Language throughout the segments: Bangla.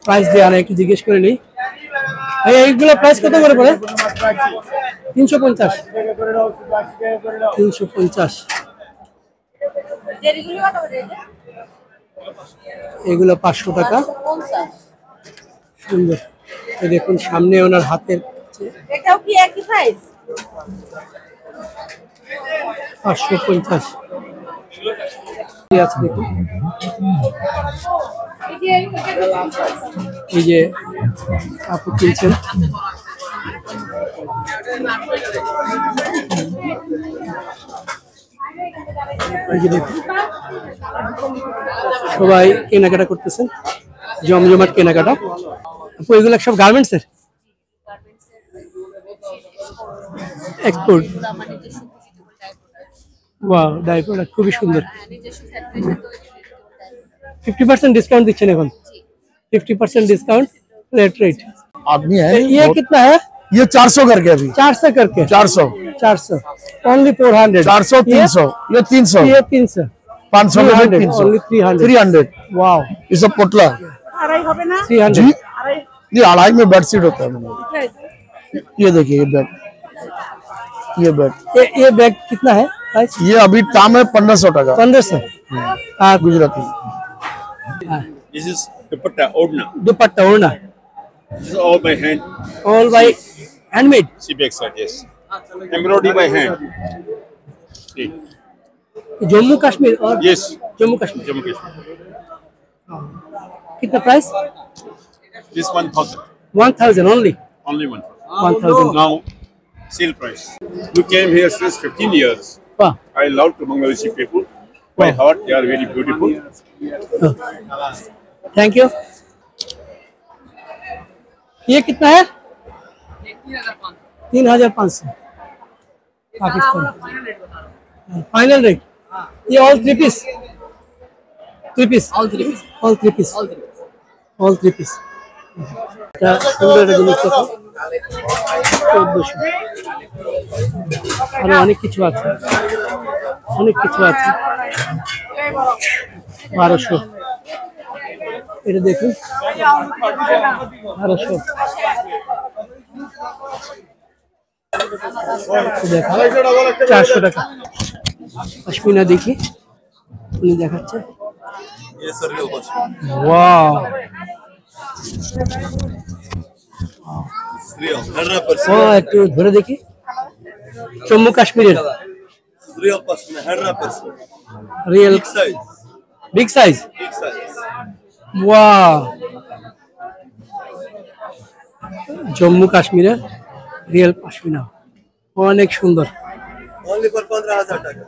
প্রাইস দিয়ে আর একটু জিজ্ঞেস করে নিই। এইগুলো প্রাইস কত করে পড়ে? 350। 350। এগুলো 500 টাকা। সুন্দর। এই দেখুন সামনে ওনার হাতের এটাও কি একই প্রাইস? 550 আছে দেখুন। এই যে আপু কিনছেন। সবাই কেনাকাটা করতেছেন, জমজমাট কেনাকাটা। আপু এগুলো সব গার্মেন্টসের এক্সপোর্ট। ওয়াও, ডাইপার খুবই সুন্দর। 50% डिस्काउंट দিচ্ছেন এখন? 50% डिस्काउंट फ्लैट रेट। आदमी है ये कितना है? ये 400 करके अभी 400 करके 400 ओनली 400। 400 300 ये 300 ये 300 500 में 300 ओनली 300। 300 वाओ, ये सब पोटला আড়াই হবে না? 300। जी ये अढ़ाई में बेडशीट होता है ये देखिए ये बेड ये बैग कितना है प्राइस? ये अभी दाम है 1500 टका 1500। Gujarati. This is dupatta odna. दुपट्टा ओढ़ना This is all by hand. All by handmade. See back side, yes. Embroidery by hand. See. Jammu Kashmir और Yes. Jammu Kashmir. Jammu Kashmir. कितना price? This 1000. 1000 only. Only 1000. 1000। Now, sale price. We came here since 15 years. वाह, I love to Bangladeshi people. By heart, they are very beautiful. Thank you. ये कितना है? 3500 पाकिस्तान। Final rate. ये all three piece all three piece. সুন্দর একটা জিনিস দেখো, 1400। আরো অনেক কিছু আছে, 1200। এটা দেখুন 1200। দেখো 400 টাকা। পশমিনা দেখি, উনি দেখাচ্ছে। ওয়াও, ও একটু ধরে দেখি। জম্মু কাশ্মীরের real big size. Wow, Jammu কাশ্মীরের রিয়েল পশমিনা অনেক সুন্দর। only for 15000 টাকা।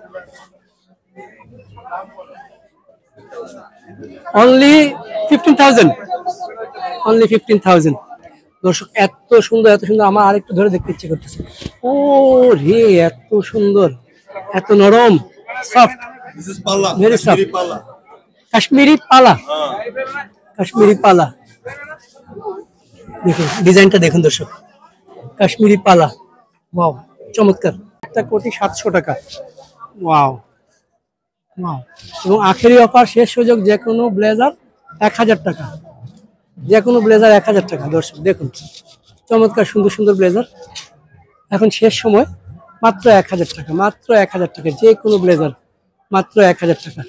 only 15000 only 15000। দর্শক এত সুন্দর আমার আরেকটু ধরে দেখতে ইচ্ছে করতেছে। ও রে, এত সুন্দর, এত নরম, soft. This is palla, Very soft. Kashmiri palla. Kashmiri পালা, কাশ্মীরি পালা। দেখুন ডিজাইনটা দেখুন দর্শক, কাশ্মীরি পালা। ওয়াও, চমৎকার। একটা কোটি 700 টাকা। Wow wow. এবং আখেরি অফার, শেষ সুযোগ, যে কোনো ব্লেজার 1000 টাকা, যে কোনো ব্লেজার 1000 টাকা। দর্শক দেখুন চমৎকার সুন্দর সুন্দর ব্লেজার, এখন শেষ সময়, মাত্র 1000 টাকা, মাত্র 1000 টাকা, যে কোনো ব্লেজার মাত্র 1000 টাকা।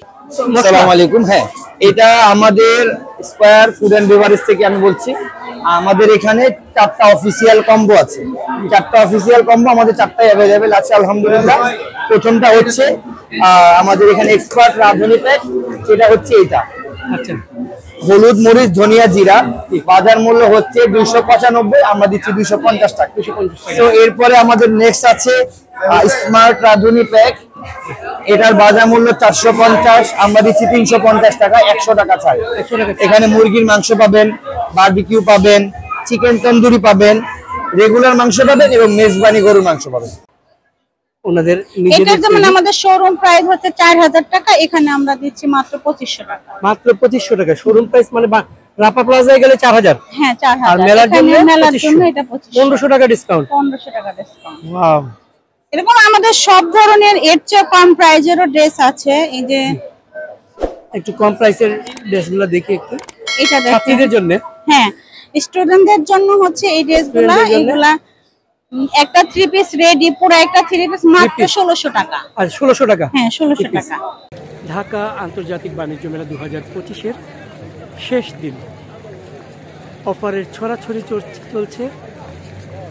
আসসালামু আলাইকুম। হ্যাঁ, এটা আমাদের স্কয়ার ফুড এন্ড বেভারেজ থেকে আমি বলছি। আমাদের এখানে 4টা অফিসিয়াল কম্বো আছে। 4টা অফিসিয়াল কম্বো আমাদের 4টাই অ্যাভেলেবেল আছে আলহামদুলিল্লাহ। প্রথমটা হচ্ছে আমাদের এখানে এক্সপার্ট রাঁধুনি প্যাক, এটা হচ্ছে এটা। আচ্ছা, হলুদ মরিচ ধনিয়া জিরা, বাজার মূল্য হচ্ছে 295, আমরা দিচ্ছি 250 টাকা। তো এরপরে আমাদের নেক্সট আছে স্মার্ট রাঁধুনি প্যাক, এটার বাজার মূল্য 450, আমরা দিচ্ছি 350 টাকা, 100 টাকা ছাড়। এখানে মুরগির মাংস পাবেন, বারবিকিউ পাবেন, চিকেন তন্দুরি পাবেন, রেগুলার মাংস পাবেন এবং মেজবানি গরুর মাংস পাবেন। ওনাদের এটা যেমন আমাদের শোরুম প্রাইস হচ্ছে 4000 টাকা, এখানে আমরা দিচ্ছি মাত্র 2500 টাকা। মাত্র 2500 টাকা শোরুম প্রাইস, মানে রাপা প্লাজায় গেলে 4000। হ্যাঁ 4000। আর মেলার জন্য এটা 1500 টাকা ডিসকাউন্ট। 1500 টাকা ডিসকাউন্ট। ওয়াও, এরকম আমাদের সব ধরনের এর চেয়ে কম প্রাইজেরও ড্রেস আছে। এই যে একটু কম প্রাইসের ড্রেসগুলো দেখি একটু, এটা ছাত্রীদের জন্য। হ্যাঁ, স্টুডেন্টদের জন্য হচ্ছে এই ড্রেসগুলা, Student-দের জন্য? এইগুলা একটা 3 পিস রেডি, পুরো একটা 3 পিস মাত্র 1600 টাকা। আর 1600 টাকা। হ্যাঁ, 1600 টাকা। ঢাকা আন্তর্জাতিক বাণিজ্য মেলা 2025-এর শেষ দিন, অফারের ছড়াছড়ি চলছে।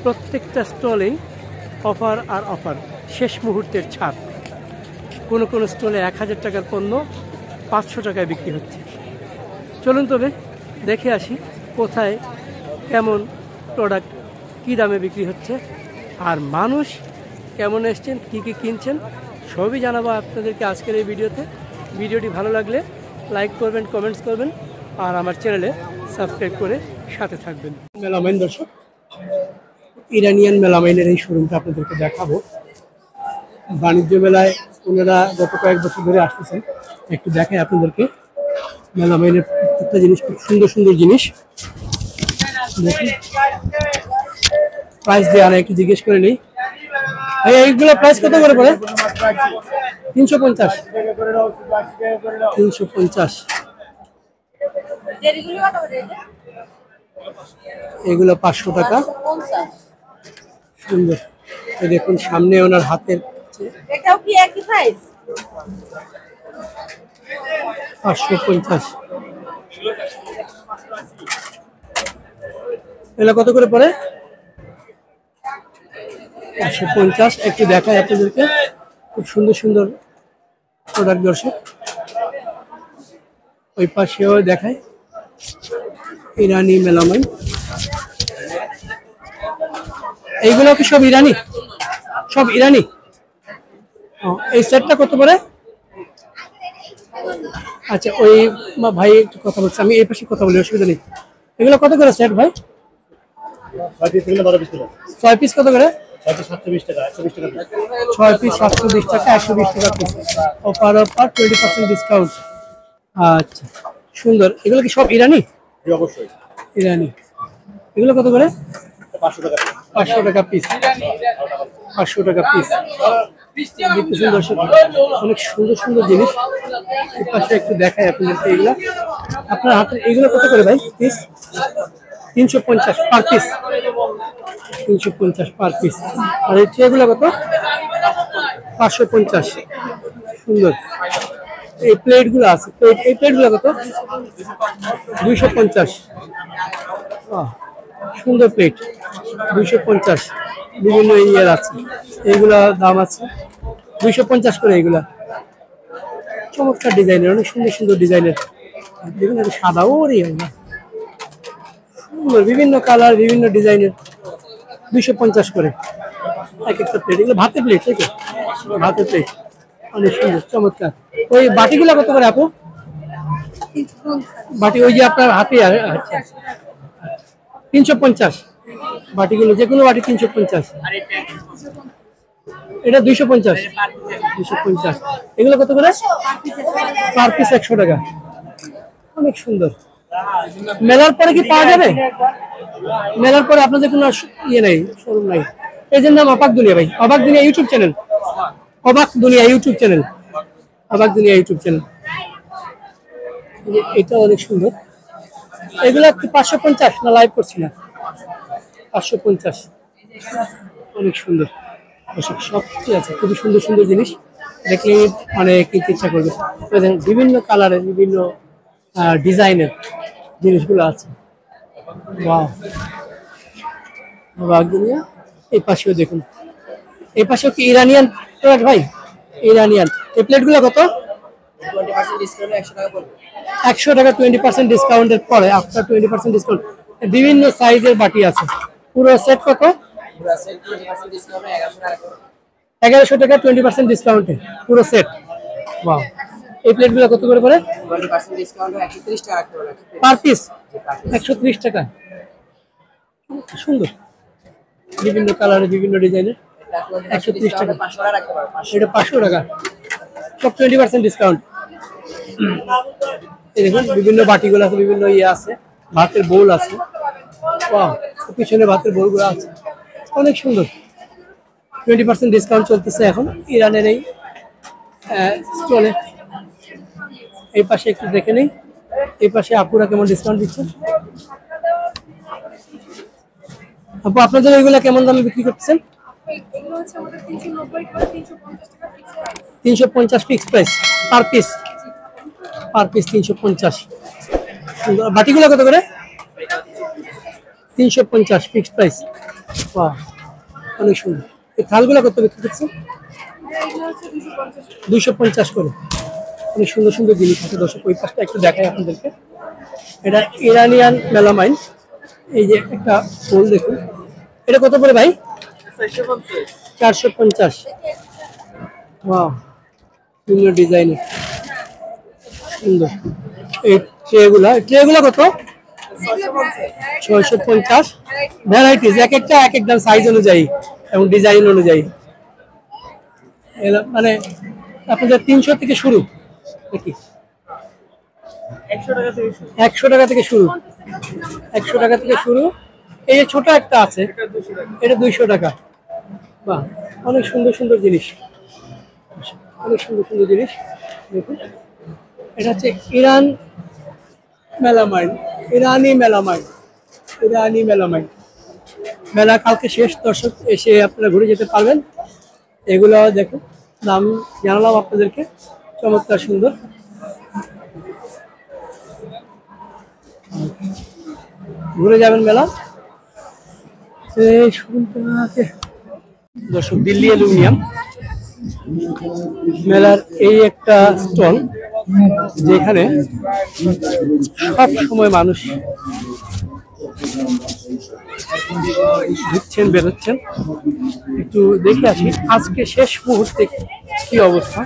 প্রত্যেকটা স্টলেই অফার আর অফার, শেষ মুহূর্তের ছাড়। কোনো কোনো স্টলে 1000 টাকার পণ্য 500 টাকায় বিক্রি হচ্ছে। চলুন তবে দেখে আসি কোথায় কেমন প্রোডাক্ট কী দামে বিক্রি হচ্ছে, আর মানুষ কেমন এসছেন, কী কী কিনছেন, সবই জানাবো আপনাদেরকে আজকের এই ভিডিওতে। ভিডিওটি ভালো লাগলে লাইক করবেন, কমেন্টস করবেন, আর আমার চ্যানেলে সাবস্ক্রাইব করে সাথে থাকবেন। মেলামাইন দর্শক, ইরানিয়ান মেলামাইনের এই শোরুমটা আপনাদেরকে দেখাবো। বাণিজ্য মেলায় ওনারা গত কয়েক বছর ধরে আসতেছেন। একটু দেখাই আপনাদেরকে মেলামাইনের প্রত্যেকটা জিনিস, খুব সুন্দর সুন্দর জিনিস। দেখুন প্রাইস দিয়ে আনা, একটু জিজ্ঞেস করে নিই। এইগুলো প্রাইস কত করে পড়ে? 350। 350। এগুলো 500 টাকা। সুন্দর। এই দেখুন সামনে ওনার হাতের, এটাও কি একই প্রাইস? 550। এগুলো কত করে পড়ে? 550। একটু দেখাই আপনাদেরকে, খুব সুন্দর সুন্দর প্রোডাক্ট দর্শক। ওই পাশেও দেখায় ইরানি মেলামাইন। এইগুলো কি সব ইরানি? সব ইরানি। এই সেটটা কত করে? আচ্ছা, ওই ভাই একটু কথা বলছে, আমি এই পাশে কথা বলি, অসুবিধা নেই। এগুলো কত করে সেট ভাই? 6 পিস কত করে? 6 পিস 720 টাকা, 120 টাকা পিস। Offer 20% discount. আচ্ছা সুন্দর। এগুলো কি সব ইরানি? অবশ্যই ইরানি। এগুলো কত করে? 500 টাকা। 500 টাকা পিস। 500 টাকা পিস। দেখতেছেন দর্শক, অনেক সুন্দর সুন্দর জিনিস। এই পাশে একটু দেখাই আপনাদেরকে। এগুলা আপনার হাতে, এগুলো কত করে ভাই piece? 350 per piece. 350 per piece. আর এই ট্রেগুলো কত? 550। সুন্দর। এই প্লেটগুলো আছে, এই প্লেটগুলো কত? 250। সুন্দর প্লেট, 250। বিভিন্ন ইয়ার আছে, এইগুলা দাম আছে 250 করে। এইগুলা চমৎকার ডিজাইনের, অনেক সুন্দর সুন্দর ডিজাইনের। দেখুন এটা সাদাও না, সুন্দর বিভিন্ন কালার, বিভিন্ন ডিজাইনের। 250 করে এক একটা প্লেট। এগুলো ভাতের প্লেট, তাই তো? ভাতের প্লেট, অনেক সুন্দর চমৎকার। ওই বাটিগুলো কত করে আপু? বাটি ওই যে আপনার হাতে। আচ্ছা 350 বাটিগুলো, যে কোনো বাটি 350। এটা 250। 250। এগুলো কত করে? পার পিস 100 টাকা। অনেক সুন্দর। মেলার পরে কি পাওয়া যাবে? মেলার পরে আপনাদের কোনো ইয়ে নেই, শোরুম নাই? এই যে নাম অবাক দুনিয়া ভাই, অবাক দুনিয়া ইউটিউব চ্যানেল, অবাক দুনিয়া ইউটিউব চ্যানেল, অবাক দুনিয়া ইউটিউব চ্যানেল। এটা অনেক সুন্দর। এগুলো 550 না, লাইভ করছি না। 550। অনেক সুন্দর। সবচেয়ে আছে, খুবই সুন্দর সুন্দর জিনিস। দেখলে মানে কিনতে ইচ্ছা করবে। বিভিন্ন কালারের, বিভিন্ন ডিজাইনের জিনিসগুলো আছে। ওয়াও, অবাক দুনিয়া। এই পাশেও দেখুন, এই পাশেও কি ইরানিয়ান প্রোডাক্ট ভাই? ইরানিয়ান। এই প্লেটগুলো কত? 100 টাকা 20% ডিসকাউন্টের পরে, আফটার 20% ডিসকাউন্ট। বিভিন্ন সাইজের বাটি আছে। পুরো সেট কত? 1100 টাকা 20% ডিসকাউন্টে পুরো সেট। ওয়াও। এই প্লেটগুলো কত করে পড়ে? 20% ডিসকাউন্ট 130 টাকা করে পার পিস। 130 টাকা। সুন্দর, বিভিন্ন কালারের, বিভিন্ন ডিজাইনের। 130 টাকা। 500 টাকা রাখতে পারো। এটা 500 টাকা, সব 20% ডিসকাউন্ট। এই দেখুন বিভিন্ন বাটিগুলো আছে, বিভিন্ন ইয়ে আছে, ভাতের বোল আছে। ওয়াও, পিছনে ভাতের বোলগুলো আছে, অনেক সুন্দর। 20% ডিসকাউন্ট চলতেছে এখন ইরানের এই স্টলে। এই পাশে একটু দেখে নেই, এই পাশে আপুরা কেমন ডিসকাউন্ট দিচ্ছে। আপু আপনাদের এগুলা কেমন দামে বিক্রি করতেছেন? এগুলো হচ্ছে আমাদের 390 করে 350 টাকা fix price. 350 fix price per piece. পার পিস 350। সুন্দর। বাটিগুলো কত করে? 350 ফিক্স প্রাইস। বাহ, অনেক সুন্দর। এই থালগুলো কত বিক্রি করছেন? এগুলো হচ্ছে 250 250 করে। অনেক সুন্দর সুন্দর জিনিস আছে দর্শক। ওই পাশটা একটু দেখাই আপনাদেরকে। এটা ইরানিয়ান মেলামাইন। এই যে একটা ফুল দেখুন, এটা কত করে ভাই? 450। ওয়াও, সুন্দর ডিজাইনের, সুন্দর। এই ট্রেগুলা কত? 650। ভ্যারাইটিস, এক একটা এক এক দাম, সাইজ অনুযায়ী এবং ডিজাইন অনুযায়ী। মানে আপনাদের 300 থেকে শুরু নাকি? 100 টাকা থেকে শুরু। 100 টাকা থেকে শুরু। এই যে ছোট একটা আছে, এটা 200 টাকা। বাহ, অনেক সুন্দর সুন্দর জিনিস, অনেক সুন্দর সুন্দর জিনিস দেখুন। এটা হচ্ছে ইরান মেলামাইন, ইরানি মেলামাইন, ইরানি মেলামাইন। মেলা কালকে শেষ দর্শক, এসে আপনারা ঘুরে যেতে পারবেন। এগুলো দেখুন, দাম জানালাম আপনাদেরকে, চমৎকার সুন্দর। ঘুরে যাবেন মেলা। দর্শক, দিল্লি অ্যালুমিনিয়াম মেলার এই একটা স্টল, যেখানে সব সময় মানুষ ঢুকছেন বেরোচ্ছেন। একটু দেখে আসি আজকে শেষ মুহূর্তে কি অবস্থা।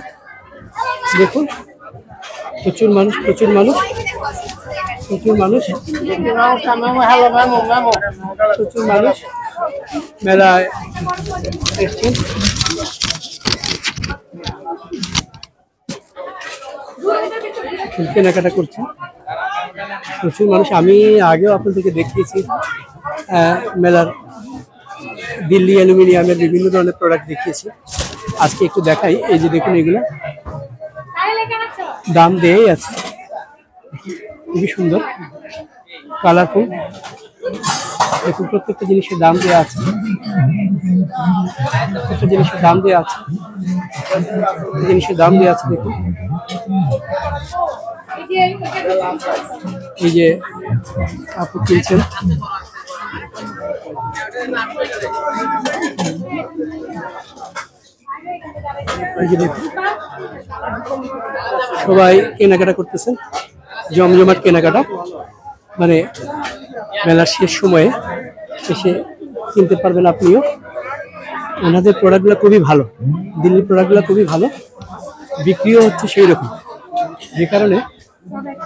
দেখুন, প্রচুর মানুষ, প্রচুর মানুষ, প্রচুর মানুষ, প্রচুর মানুষ মেলায় এসছেন। কেনাকাটা করছেন প্রচুর মানুষ। আমি আগেও আপনাদেরকে দেখিয়েছি মেলার দিল্লি অ্যালুমিনিয়ামের বিভিন্ন ধরনের প্রোডাক্ট দেখিয়েছি। আজকে একটু দেখাই। এই যে দেখুন, এগুলো দাম দেয়াই আছে, খুবই সুন্দর, কালারফুল। দেখুন, প্রত্যেকটা জিনিসের দাম দেওয়া আছে, প্রত্যেকটা জিনিসের দাম দেওয়া আছে, জিনিসের দাম দেওয়া আছে। দেখুন, এই যে আপু কিনছেন, এই যে দেখুন, সবাই কেনাকাটা করতেছেন, জমজমাট কেনাকাটা। মানে মেলার শেষ সময়ে এসে কিনতে পারবেন আপনিও। ওনাদের প্রোডাক্টগুলো খুবই ভালো, দিল্লির প্রোডাক্টগুলো খুবই ভালো, বিক্রিও হচ্ছে সেই রকম। যে কারণে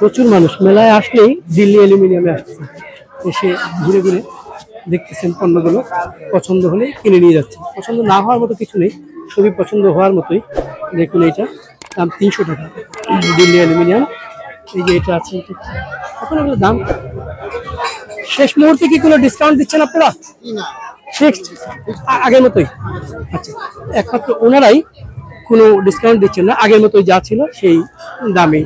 প্রচুর মানুষ মেলায় আসলেই দিল্লি অ্যালুমিনিয়ামে আসছে, এসে ঘুরে ঘুরে দেখতেছেন পণ্যগুলো, পছন্দ হলে কিনে নিয়ে যাচ্ছে। পছন্দ না হওয়ার মতো কিছু নেই, সবই পছন্দ হওয়ার মতোই। দেখুন, এইটা দাম 300 টাকা, দিল্লি অ্যালুমিনিয়াম। এই যে এটা আছে, এখন এগুলো দাম। শেষ মুহূর্তে কি কোনো ডিসকাউন্ট দিচ্ছেন আপনারা? ফিক্সড আগের মতোই? আচ্ছা, একমাত্র ওনারাই কোনো ডিসকাউন্ট দিচ্ছেন না, আগের মতোই যা ছিল সেই দামে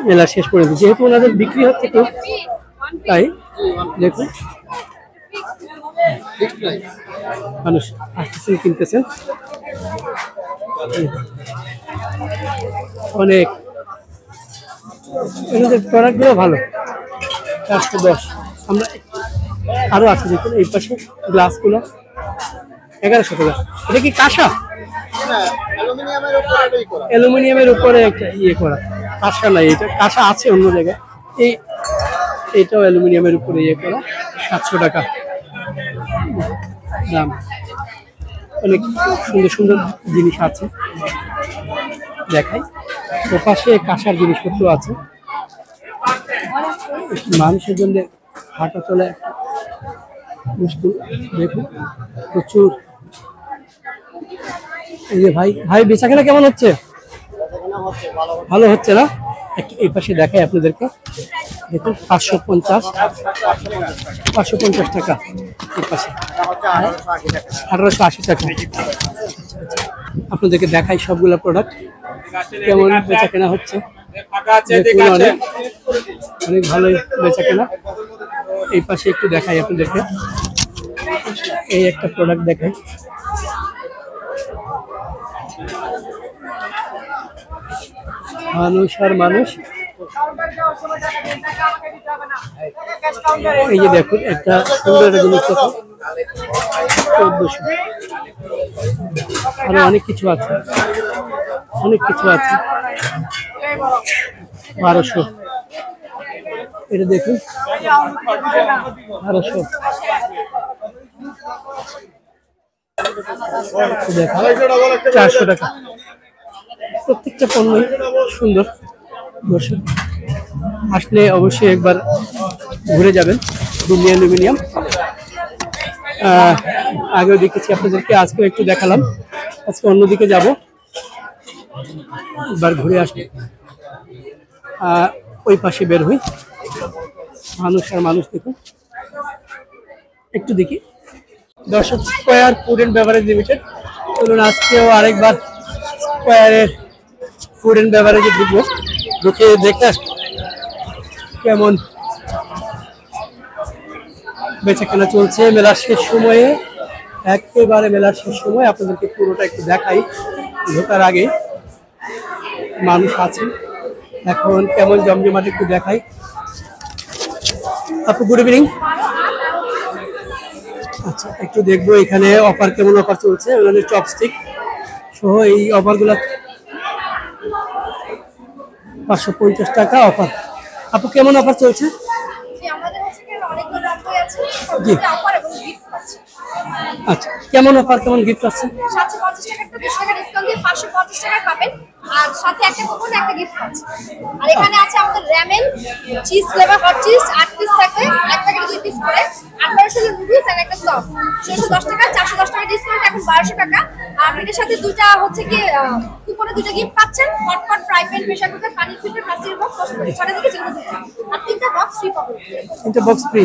মেলা শেষ পর্যন্ত, যেহেতু ওনাদের বিক্রি হচ্ছে খুব, তাই দেখুন মানুষ আসতেছেন, কিনতেছেন। অনেক এনাদের প্রোডাক্টগুলো ভালো। 410। আমরা আরো আছে, দেখুন এই পাশে গ্লাসগুলো 1100 টাকা। এটা কি কাঁসা? অ্যালুমিনিয়ামের উপরে একটা ইয়ে করা, কাঁসা নাই, এটা কাঁসা আছে অন্য জায়গায়। এইটাও অ্যালুমিনিয়ামের উপরে ইয়ে করা, 700 টাকা দাম। অনেক সুন্দর সুন্দর জিনিস আছে, দেখাই। ওপাশে কাঁসার জিনিসপত্র আছে, মানুষের জন্য হাঁটা চলে মুশকিল। দেখুন, প্রচুর। এই যে ভাই, বেচাকেনা কেমন হচ্ছে? ভালো হচ্ছে না? একটু এই পাশে দেখাই আপনাদেরকে। দেখুন, 550 টাকা এই পাশে, 1880 টাকা। আপনাদেরকে দেখাই সবগুলো প্রোডাক্ট কেমন বেচাকেনা হচ্ছে। অনেক ভালোই বেচাকেনা। এই পাশে একটু দেখাই আপনাদেরকে। এই একটা প্রোডাক্ট দেখাই, মানুষ আর মানুষ। এই যে দেখুন একটা সুন্দর জিনিস দেখুন, 1400। আরো অনেক কিছু আছে, অনেক কিছু আছে, 1200। এটা দেখুন 1200। দেখুন 400 টাকা। প্রত্যেকটা পণ্যই সুন্দর। দর্শক আসলে অবশ্যই একবার ঘুরে যাবেন দিল্লি অ্যালুমিনিয়াম। আগেও দেখেছি আপনাদেরকে, আজকেও একটু দেখালাম। আজকে অন্যদিকে যাব, একবার ঘুরে আসবো। ওই পাশে বের হই, মানুষ আর মানুষ দেখুন। একটু দেখি দর্শক, square food and beverage limited. চলুন আজকেও আরেকবার স্কয়ারের ফুড অ্যান্ড বেভারেজে ঢুকবো, ঢুকে দেখতে আসবো কেমন বেচাকেনা চলছে মেলার শেষ সময়ে। একেবারে মেলার শেষ সময় আপনাদেরকে পুরোটা একটু দেখাই। ঢোকার আগে মানুষ আছে, এখন কেমন জমজমাট একটু দেখাই। আপু গুড ইভিনিং। আচ্ছা, একটু দেখবো এখানে অফার, কেমন অফার চলছে। ওনাদের চপস্টিক সহ এই অফারগুলো 550 টাকা অফার। আপু কেমন অফার চলছে? আমাদের হচ্ছে কি অনেকগুলো অফার আছে, জি। অফার এবং গিফট আছে। আচ্ছা, কেমন অফার, কেমন গিফট আছে? 750 টাকা একটা 20 টাকা ডিসকাউন্ট দিয়ে 550 টাকা পাবেন, আর সাথে একটা কুপন একটা গিফট আছে। আর এখানে আছে আমাদের ramen cheese flavour hot cheese 8 piece থাকে, এক প্যাকেটে 2 পিস করে, 800 নুডলস আর একটা সস 610 টাকা, 410 টাকা ডিসকাউন্ট এখন 1200 টাকা। আর এটার সাথে দুইটা হচ্ছে কি কুপনে দুইটা গিফট পাচ্ছেন, hotpot fry pan, pressure cooker, পানি ফিল্টার, প্লাস্টিক বক্স, ছটা থেকে যেগুলো দিচ্ছেন, আর 3টা বক্স ফ্রি পাবেন। 3টা বক্স ফ্রি।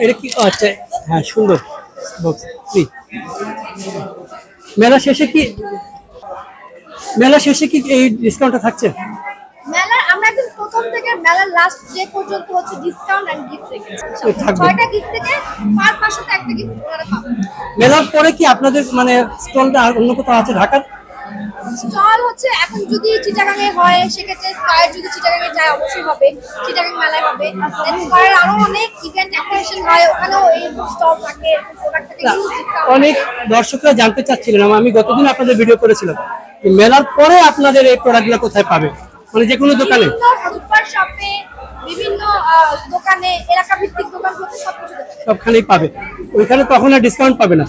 এটা কি? আচ্ছা হ্যাঁ, সুন্দর বক্স ফ্রি। মেলা শেষে কি এই ডিসকাউন্টটা থাকছে? মেলার আমরা একদম প্রথম থেকে মেলার লাস্ট ডে পর্যন্ত হচ্ছে ডিসকাউন্ট এন্ড গিফট রেখেছি। থাকবে। 6টা গিফট থেকে পার পাশে একটা গিফট ওনারা পাবেন। মেলার পরে কি আপনাদের মানে স্টলটা আর অন্য কোথাও আছে ঢাকার? স্টল হচ্ছে এখন যদি চিটাগাং এ হয় সেক্ষেত্রে স্কয়ার, যদি চিটাগাং এ যায় অবশ্যই হবে, চিটাগাং মেলায় হবে। দেন স্কয়ার আরো অনেক ইভেন্ট অ্যাক্টিভিশন হয়, ওখানেও এই স্টল থাকে, প্রোডাক্ট থাকে, হিউজ ডিসকাউন্ট। অনেক দর্শকরা জানতে চাচ্ছিলেন, আমি গতদিন আপনাদের ভিডিও করেছিলাম, যে মেলার পরে আপনাদের এই প্রোডাক্টগুলো কোথায় পাবে, মানে যে কোনো দোকানে? সুপার শপে, বিভিন্ন দোকানে, এলাকা ভিত্তিক দোকানগুলোতে সবকিছু সবখানেই পাবে। ওইখানে তখন আর ডিসকাউন্ট পাবে না?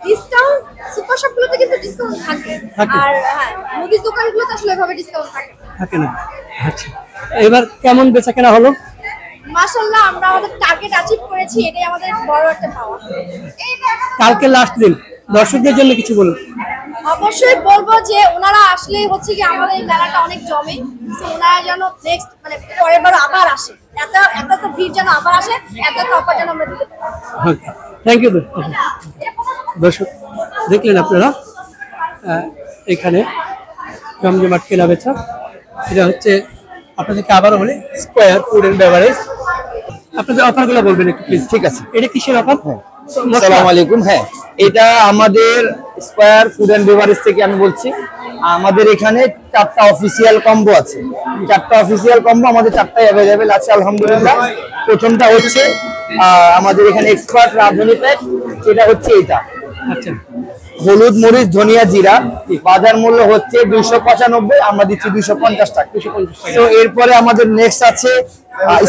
ডিসকাউন্ট সুপার শপগুলোতে কিন্তু ডিসকাউন্ট থাকে, থাকে। আর হ্যাঁ মুদির দোকানগুলোতে আসলে এভাবে ডিসকাউন্ট থাকে থাকে না। আচ্ছা, এবার কেমন বেচাকেনা হলো? মাশাআল্লাহ, আমরা আমাদের টার্গেট অ্যাচিভ করেছি, এটাই আমাদের বড় একটা পাওয়া। কালকে লাস্ট দিন, দর্শকদের জন্য কিছু বলুন। অবশ্যই বলবো যে ওনারা আসলে হচ্ছে কি আমাদের এই মেলাটা অনেক জমে, তো ওনারা যেন নেক্সট মানে পরের বার আবার আসে, এত তো ভিড় যেন আবার আসে, এত অফার যেন আমরা দিতে পারি। Thank you. দর্শক দেখলেন আপনারা, এখানে জমজমাট কেনা বেচা। এটা হচ্ছে আপনাদেরকে আবারও বলে স্কয়ার ফুড অ্যান্ড বেভারেজ। আপনাদের অফারগুলো বলবেন একটু প্লিজ। ঠিক আছে। এটা কিসের অফার? আসসালামু আলাইকুম। হ্যাঁ, এটা আমাদের স্কয়ার ফুড এন্ড বেভারেজ থেকে আমি বলছি। আমাদের এখানে 4টা অফিসিয়াল কম্বো আছে। 4টা অফিসিয়াল কম্বো আমাদের 4টাই অ্যাভেলেবেল আছে আলহামদুলিল্লাহ। প্রথমটা হচ্ছে আমাদের এখানে এক্সপার্ট রাঁধুনি প্যাক, এটা হচ্ছে এটা। আচ্ছা, হলুদ মরিচ ধনিয়া জিরা, বাজার মূল্য হচ্ছে 295, আমরা দিচ্ছি 250 টাকা। 250 টাকা। তো এরপরে আমাদের নেক্সট আছে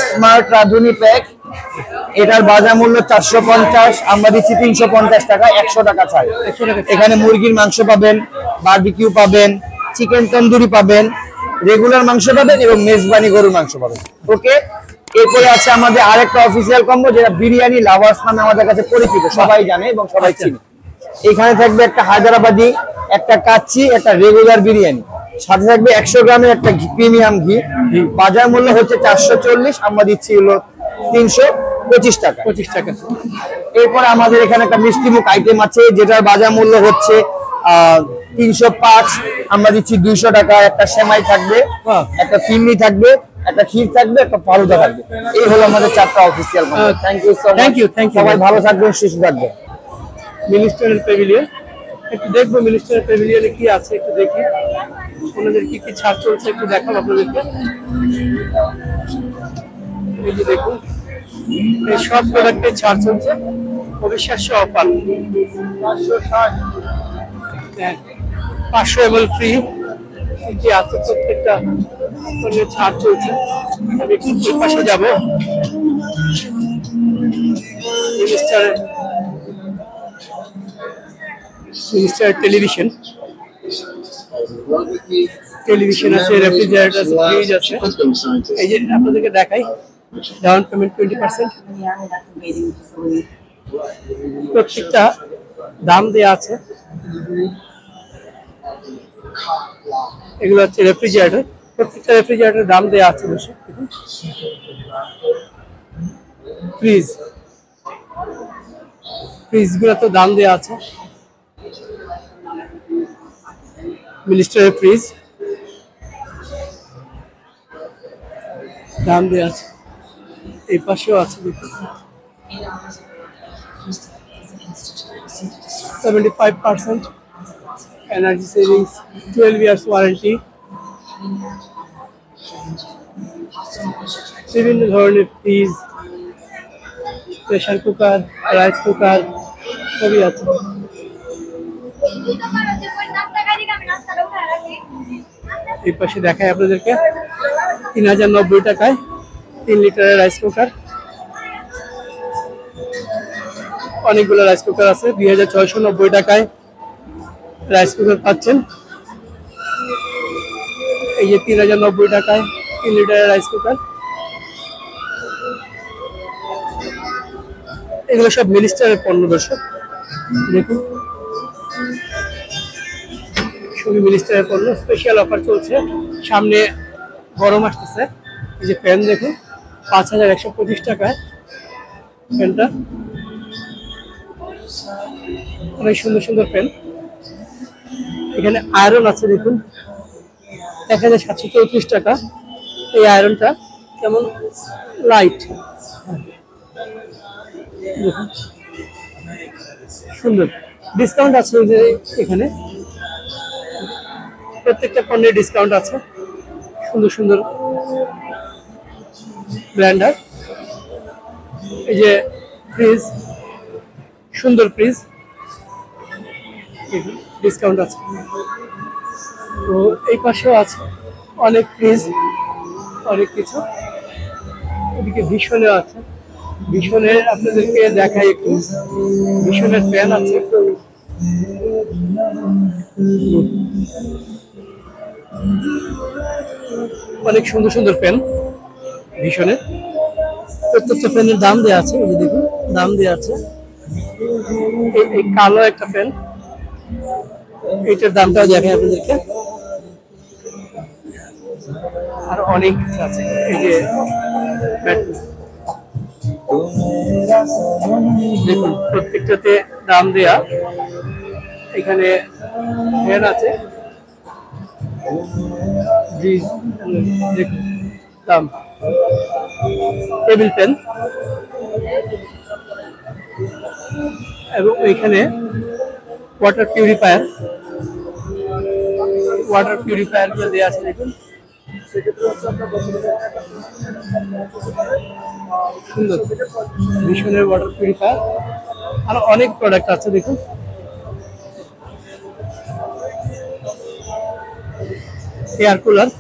স্মার্ট রাঁধুনি প্যাক, এটার বাজার মূল্য 450, আমরা দিচ্ছি 350 টাকা, 100 টাকা ছাড়। 100 টাকা। এখানে মুরগির মাংস পাবেন, বারবিকিউ পাবেন, চিকেন তন্দুরি পাবেন, রেগুলার মাংস পাবেন এবং মেজবানি গরুর মাংস পাবেন। ওকে, এরপরে আছে আমাদের আরেকটা অফিসিয়াল কম্বো, যেটা বিরিয়ানি লাভার্স নামে আমাদের কাছে পরিচিত, সবাই জানে এবং সবাই চিনে। এখানে থাকবে একটা হায়দ্রাবাদি, একটা কাচ্চি, একটা রেগুলার বিরিয়ানি, সাথে থাকবে 100 গ্রামের একটা প্রিমিয়াম ঘি। বাজার মূল্য হচ্ছে 440, আমরা দিচ্ছি হলো 325 টাকা। 25 টাকা। এরপরে আমাদের এখানে একটা মিষ্টি মুখ আইটেম আছে, যেটার বাজার মূল্য হচ্ছে 305, আমরা দিচ্ছি 200 টাকা। একটা সেমাই থাকবে, বাহ। একটা ফিরনি থাকবে, একটা ক্ষীর থাকবে, একটা ফালুদা থাকবে। এই হলো আমাদের 4টা official. Thank you so much. Thank you সবাই ভালো থাকবেন, সুস্থ থাকবেন। মিনিস্টারের প্যাভিলিয়ন একটু দেখবো, মিনিস্টারের প্যাভিলিয়নে কি আছে একটু দেখি, ওনাদের কি কি ছাড় চলছে একটু দেখাবো আপনাদেরকে। এই যে দেখুন, এই সব প্রোডাক্টে ছাড় চলছে, অবিশ্বাস্য অফার। 500 ml ফ্রি কি আছে, প্রত্যেকটা ছাড় চলছে। আমি একটু পাশে যাবো। মিনিস্টার টেলিভিশন আছে, রেফ্রিজারেটর আছে, ফ্রিজ আছে। এই যে আপনাদেরকে দেখাই, ডাউন পেমেন্ট 20%, প্রত্যেকটা দাম দেওয়া আছে। এগুলো হচ্ছে রেফ্রিজারেটর, প্রত্যেকটা রেফ্রিজারেটর দাম দেওয়া আছে। বসে ফ্রিজগুলো তো দাম দেওয়া আছে। মিনিস্টারের ফ্রিজ দাম দেওয়া আছে, এই পাশেও আছে। 75% এনার্জি সেভিংস, 12 years ওয়ারেন্টি, বিভিন্ন ধরনের fridge, pressure cooker, rice cooker সবই আছে। এই পাশে দেখায় আপনাদেরকে 3090 টাকায় 3 লিটারের রাইস কুকার। অনেকগুলো রাইস কুকার আছে, 2690 টাকায় রাইস কুকার পাচ্ছেন। এই যে 3090 টাকায় 3 লিটারের রাইস কুকার। এগুলো সব মিনিস্টারের পণ্য। দর্শক দেখুন, সবই মিনিস্টারের পণ্য, স্পেশাল অফার চলছে। সামনে গরম আসতেছে। এই যে ফ্যান দেখুন, 5125 টাকায় ফ্যানটা। অনেক সুন্দর সুন্দর ফ্যান। এখানে আয়রন আছে দেখুন, 1734 টাকা। এই আয়রনটা কেমন লাইট, দেখুন সুন্দর। ডিসকাউন্ট আছে যে এখানে, প্রত্যেকটা পণ্যের ডিসকাউন্ট আছে। সুন্দর সুন্দর ব্র্যান্ডার। এই যে ফ্রিজ, সুন্দর ফ্রিজ, ডিসকাউন্ট আছে। তো এই পাশেও আছে অনেক ফ্রিজ, অনেক কিছু। এদিকে ভীষণেও আছে, ভীষণের আপনাদেরকে দেখাই একটু। ভীষণের ফ্যান আছে, অনেক সুন্দর সুন্দর ফ্যান ভীষণের। প্রত্যেকটা ফ্যানের দাম দেওয়া আছে, এই যে দেখুন দাম দেওয়া আছে। এই কালো একটা ফ্যান, এইটার দামটাও দেখাই আপনাদেরকে। আর অনেক কিছু আছে। এই যে দেখুন, প্রত্যেকটাতে দাম দেয়া। এখানে ফ্যান আছে, দাম। টেবিল ফ্যান, এবং এখানে ওয়াটার পিউরিফায়ার গুলো দেওয়া আছে দেখুন। সুন্দর ভীষণের ওয়াটার পিউরিফায়ার। আর অনেক প্রোডাক্ট আছে দেখুন। এয়ার কুলার,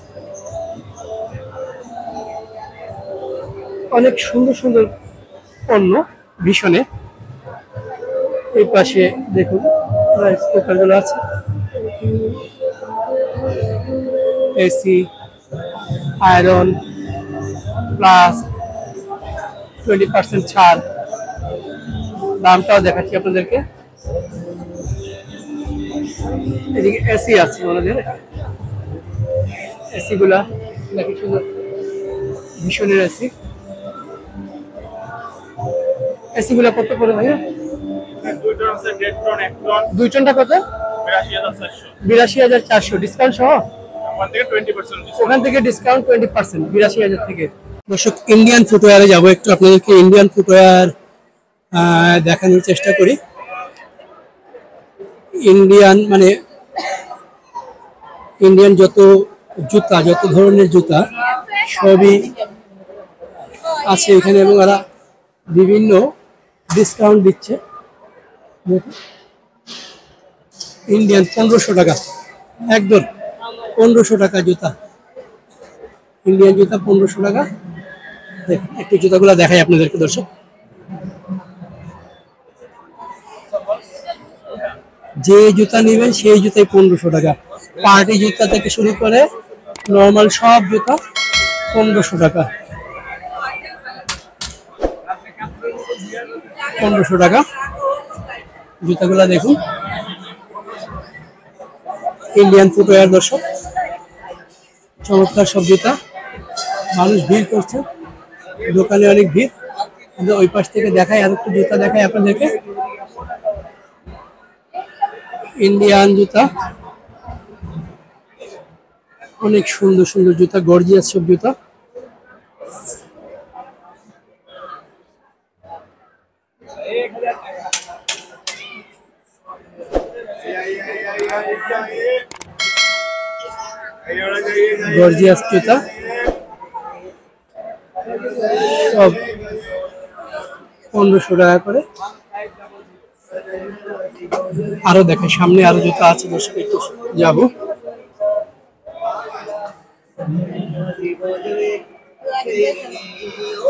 অনেক সুন্দর সুন্দর পণ্য ভীষণে। এই পাশে দেখুন রাইস কুকার গুলো আছে, এসি, আয়রন, প্লাস 20% ছাড়। দামটাও দেখাচ্ছি আপনাদেরকে। এদিকে এসি আছে ওনাদের, এসি গুলা দেখি সুন্দর, ভীষণের এসি। এসি গুলা কত করে ভাইয়া? 2 টনটা কত? 82,400 ডিসকাউন্ট সহ। ওখান থেকে ডিসকাউন্ট 20%, 82,000 থেকে। দর্শক, ইন্ডিয়ান ফুটওয়্যারে যাবো, একটু আপনাদেরকে ইন্ডিয়ান ফুটওয়্যার দেখানোর চেষ্টা করি। ইন্ডিয়ান যত জুতা, যত ধরনের জুতা সবই আছে এখানে, এবং ওরা বিভিন্ন ডিসকাউন্ট দিচ্ছে। ইন্ডিয়ান 1500 টাকা, একদম 1500 টাকা জুতা, ইন্ডিয়ান জুতা 1500 টাকা। দেখুন, একটু জুতাগুলো দেখাই আপনাদেরকে দর্শক। যে জুতা নেবেন সেই জুতাই 1500 টাকা। পার্টি জুতা থেকে শুরু করে নর্মাল সব জুতা 1500 টাকা। 1500 টাকা জুতাগুলা দেখুন, ইন্ডিয়ান ফুটওয়্যার দর্শক, চমৎকার সব জুতা। মানুষ ভিড় করছে, দোকানে অনেক ভিড়। আমরা ওই পাশ থেকে দেখাই, আর একটু জুতা দেখাই আপনাদেরকে। ইন্ডিয়ান জুতা, অনেক সুন্দর সুন্দর জুতা, গর্জিয়াস সব জুতা। গর্জিয়াস জুতা সব 1500 টাকা করে। আরো দেখেন, সামনে আরো জুতা আছে দর্শক, একটু যাবো।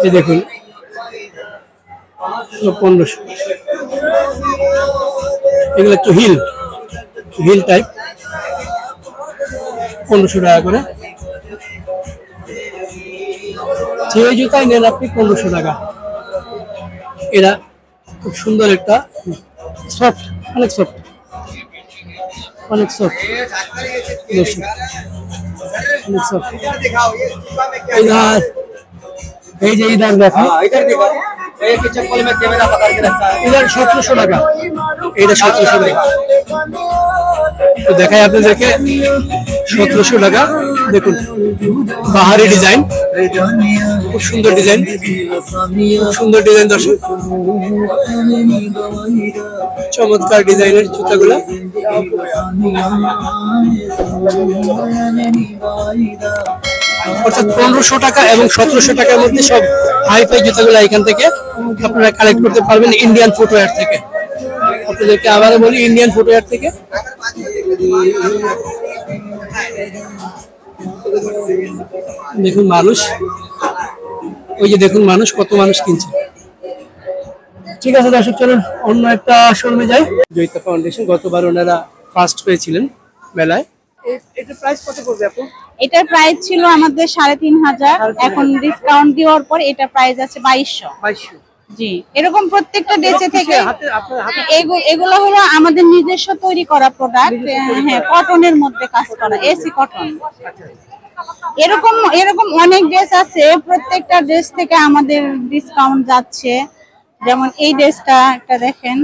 এই দেখুন, 1500। এগুলো একটু হিল টাইপ, 1500 টাকা করে। যে জুতাই নেন আপনি 1500 টাকা। এরা খুব সুন্দর, একটা সফট, অনেক সফট, অনেক সফট, অনেক সফট। এই যে ইধার দেখো, ইধার 1700 টাকা, এইটা 1700 টাকা। তো দেখাই আপনাদেরকে, 1700 টাকা। দেখুন, বাহারি ডিজাইন, খুব সুন্দর ডিজাইন, খুব সুন্দর ডিজাইন দর্শক, চমৎকার ডিজাইনের জুতাগুলা। অর্থাৎ 1500 টাকা এবং 1700 টাকার মধ্যে সব হাইফাই জুতাগুলো এখান থেকে আপনারা কালেক্ট করতে পারবেন, ইন্ডিয়ান ফুটওয়্যার থেকে। আপনাদেরকে আবারও বলি, ইন্ডিয়ান ফুটওয়্যার থেকে। দেখুন মানুষ, ওই যে দেখুন মানুষ, কত মানুষ কিনছে। ঠিক আছে দর্শক, চলুন অন্য একটা শোরুমে যাই। জয়িতা ফাউন্ডেশন, গতবার ওনারা ফার্স্ট হয়েছিলেন মেলায়। এটার প্রাইস কত করবে আপু? এটার প্রাইস ছিল আমাদের 3500, এখন ডিসকাউন্ট দেওয়ার পর এটা প্রাইস আছে 2200। জি, এরকম প্রত্যেকটা ড্রেসে থেকে এগুলো হলো আমাদের নিজস্ব তৈরি করা প্রোডাক্ট। হ্যাঁ, কটনের মধ্যে কাজ করা, এসি কটন। এরকম অনেক ড্রেস আছে, প্রত্যেকটা ড্রেস থেকে আমাদের ডিসকাউন্ট যাচ্ছে। যেমন এই ড্রেসটা একটা দেখেন।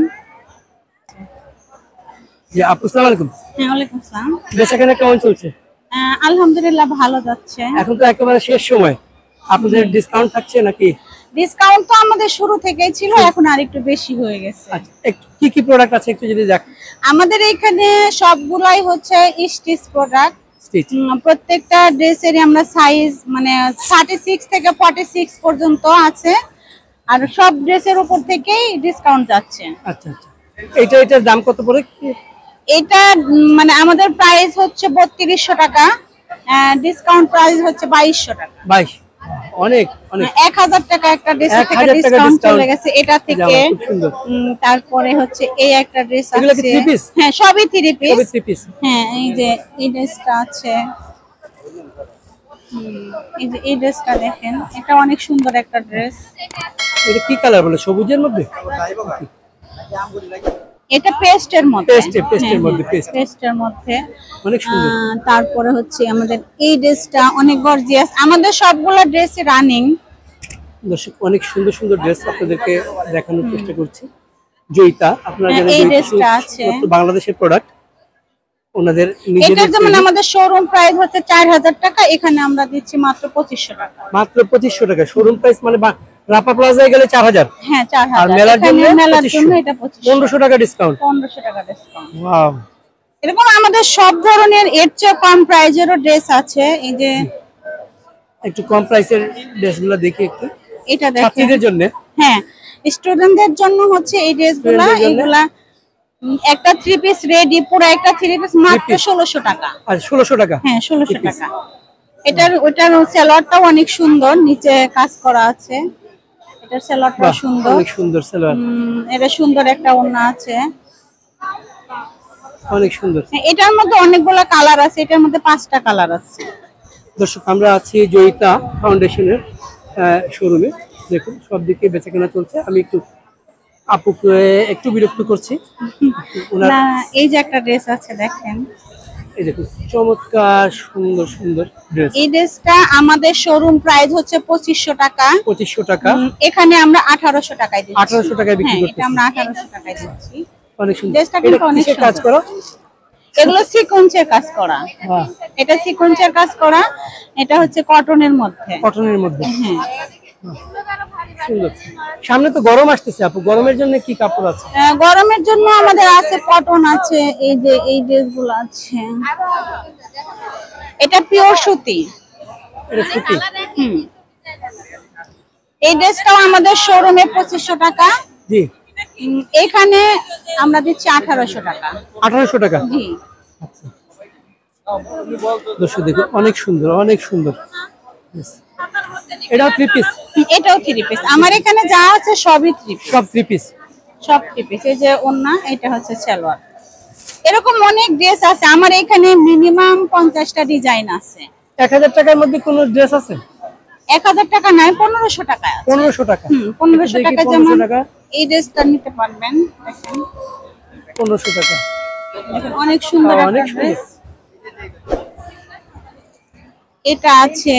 জি আপু, আসসালামু আলাইকুম। হ্যাঁ, ওয়ালাইকুম আসসালাম। বেচাকেনা কেমন চলছে? আলহামদুলিল্লাহ ভালো যাচ্ছে। এখন তো একেবারে শেষ সময়, আপনাদের ডিসকাউন্ট থাকছে নাকি? ডিসকাউন্ট তো আমাদের শুরু থেকেই ছিল, এখন আর একটু বেশি হয়ে গেছে। আচ্ছা, কি কি প্রোডাক্ট আছে একটু যদি দেখ। আমাদের এখানে সবগুলাই হচ্ছে স্টিচ প্রোডাক্ট। প্রত্যেকটা ড্রেসেরই আমরা সাইজ মানে 36 থেকে 46 পর্যন্ত আছে, আর সব ড্রেসের উপর থেকেই ডিসকাউন্ট যাচ্ছে। আচ্ছা আচ্ছা, এটার দাম কত পড়ে? এটা মানে আমাদের প্রাইস হচ্ছে 3200 টাকা, ডিসকাউন্ট প্রাইস হচ্ছে 2200 টাকা। 22, অনেক অনেক। 1000 টাকা একটা ড্রেস থেকে ডিসকাউন্ট চলে গেছে এটা থেকে। তারপরে হচ্ছে এই একটা ড্রেস আছে। হ্যাঁ, সবই 3 পিস। হ্যাঁ, এই যে এই ড্রেসটা আছে, এই যে এই ড্রেসটা দেখেন, এটা অনেক সুন্দর একটা ড্রেস। এটা কি কালার বলে? সবুজের মধ্যে? এটা পেস্টের মধ্যে, পেস্টের মধ্যে অনেক সুন্দর। তারপরে হচ্ছে আমাদের এই ড্রেসটা অনেক গর্জিয়াস। আমাদের সবগুলো ড্রেসই রানিং। দর্শক, অনেক সুন্দর সুন্দর ড্রেস আপনাদেরকে দেখানোর চেষ্টা করছি। জয়িতা, আপনারা জানেন এই ড্রেসটা আছে, বাংলাদেশের প্রোডাক্ট। ওনাদের এটার নিজেদের যেমন তৈরি। আমাদের শোরুম প্রাইস হচ্ছে 4000 টাকা, এখানে আমরা দিচ্ছি মাত্র 2500 টাকা। মাত্র 2500 টাকা শোরুম প্রাইস, মানে রাপা প্লাজায় গেলে 4000, হ্যাঁ আর 4000, মেলার এখানে জন্য মেলার 2500, জন্য এটা 2500 1500 টাকা ডিসকাউন্ট। 1500 টাকা ডিসকাউন্ট। ওয়াও, এরকম আমাদের সব ধরনের এর চেয়ে কম প্রাইজেরও ড্রেস আছে। এই যে একটু কম প্রাইসের ড্রেসগুলো দেখি একটু, এটা দেখেন, ছাত্রীদের জন্য। হ্যাঁ স্টুডেন্টদের জন্য হচ্ছে এই ড্রেসগুলা। Student দের জন্য? এগুলা একটা 3 পিস রেডি, পুরো একটা 3 পিস মাত্র 1600 টাকা। আর 1600 টাকা। হ্যাঁ 1600 টাকা। ওইটার সালোয়ারটাও অনেক সুন্দর, নিচে কাজ করা আছে। এটার সালোয়ারটাও বাহ, সুন্দর, অনেক সুন্দর সালোয়ার, এটা সুন্দর একটা ওড়না আছে। অনেক সুন্দর। হ্যাঁ, এটার মধ্যে অনেকগুলো কালার আছে, এটার মধ্যে 5টা কালার আছে। দর্শক, আমরা আছি জয়িতা ফাউন্ডেশনের শোরুমে। দেখুন সব দিকে বেচাকেনা চলছে। আমি একটু আপুকে একটু বিরক্ত করছি। ওনার না, এই যে একটা ড্রেস আছে দেখেন, এই দেখুন চমৎকার সুন্দর সুন্দর ড্রেস। এই ড্রেসটা আমাদের শোরুম প্রাইস হচ্ছে 2500 টাকা, 2500 টাকা। এখানে আমরা 1800 টাকায় দিচ্ছি। 1800 টাকায় বিক্রি হ্যাঁ, এটা করতেছি। আমরা 1800 টাকায় দিচ্ছি। অনেক সুন্দর। ড্রেসটা এটা কিন্তু অনেক কিসের কাজ সুন্দর। করো? এগুলো সিকোয়েন্সের কাজ করা, বাহ, এটা সিকোয়েন্সের কাজ করা, এটা হচ্ছে কটনের মধ্যে। কটনের মধ্যে। হ্যাঁ, সুন্দর। সামনে তো গরম আসতেছে আপু, গরমের জন্য কি কাপড় আছে? গরমের জন্য আমাদের আছে কটন আছে, এই যে এই ড্রেসগুলো আছে। এটা পিওর সুতি। এটা সুতি। হুম, এই ড্রেসটাও আমাদের শোরুমে 2500 টাকা, জি, এখানে আমরা দিচ্ছি 1800 টাকা। 1800 টাকা। জি, দর্শক দেখুন অনেক সুন্দর, অনেক সুন্দর। Yes. এটাও 3 পিস? এটাও 3 পিস। আমার এখানে যা আছে সবই 3 পিস, সব 3 পিস। সব 3 পিস। এই যে ওড়না, এটা হচ্ছে সালোয়ার। এরকম অনেক ড্রেস আছে আমার এখানে, মিনিমাম 50টা ডিজাইন আছে। 1000 টাকার মধ্যে কোন ড্রেস আছে? 1000 টাকা নয়, 1500 টাকা আছে। 1500 টাকা। 1500 দেখি টাকা। 1500 যেমন টাকা। এই ড্রেসটা নিতে পারবেন, দেখেন 1500 টাকা। দেখেন, অনেক সুন্দর একটা অনেক ড্রেস। সুন্দর। এটা আছে,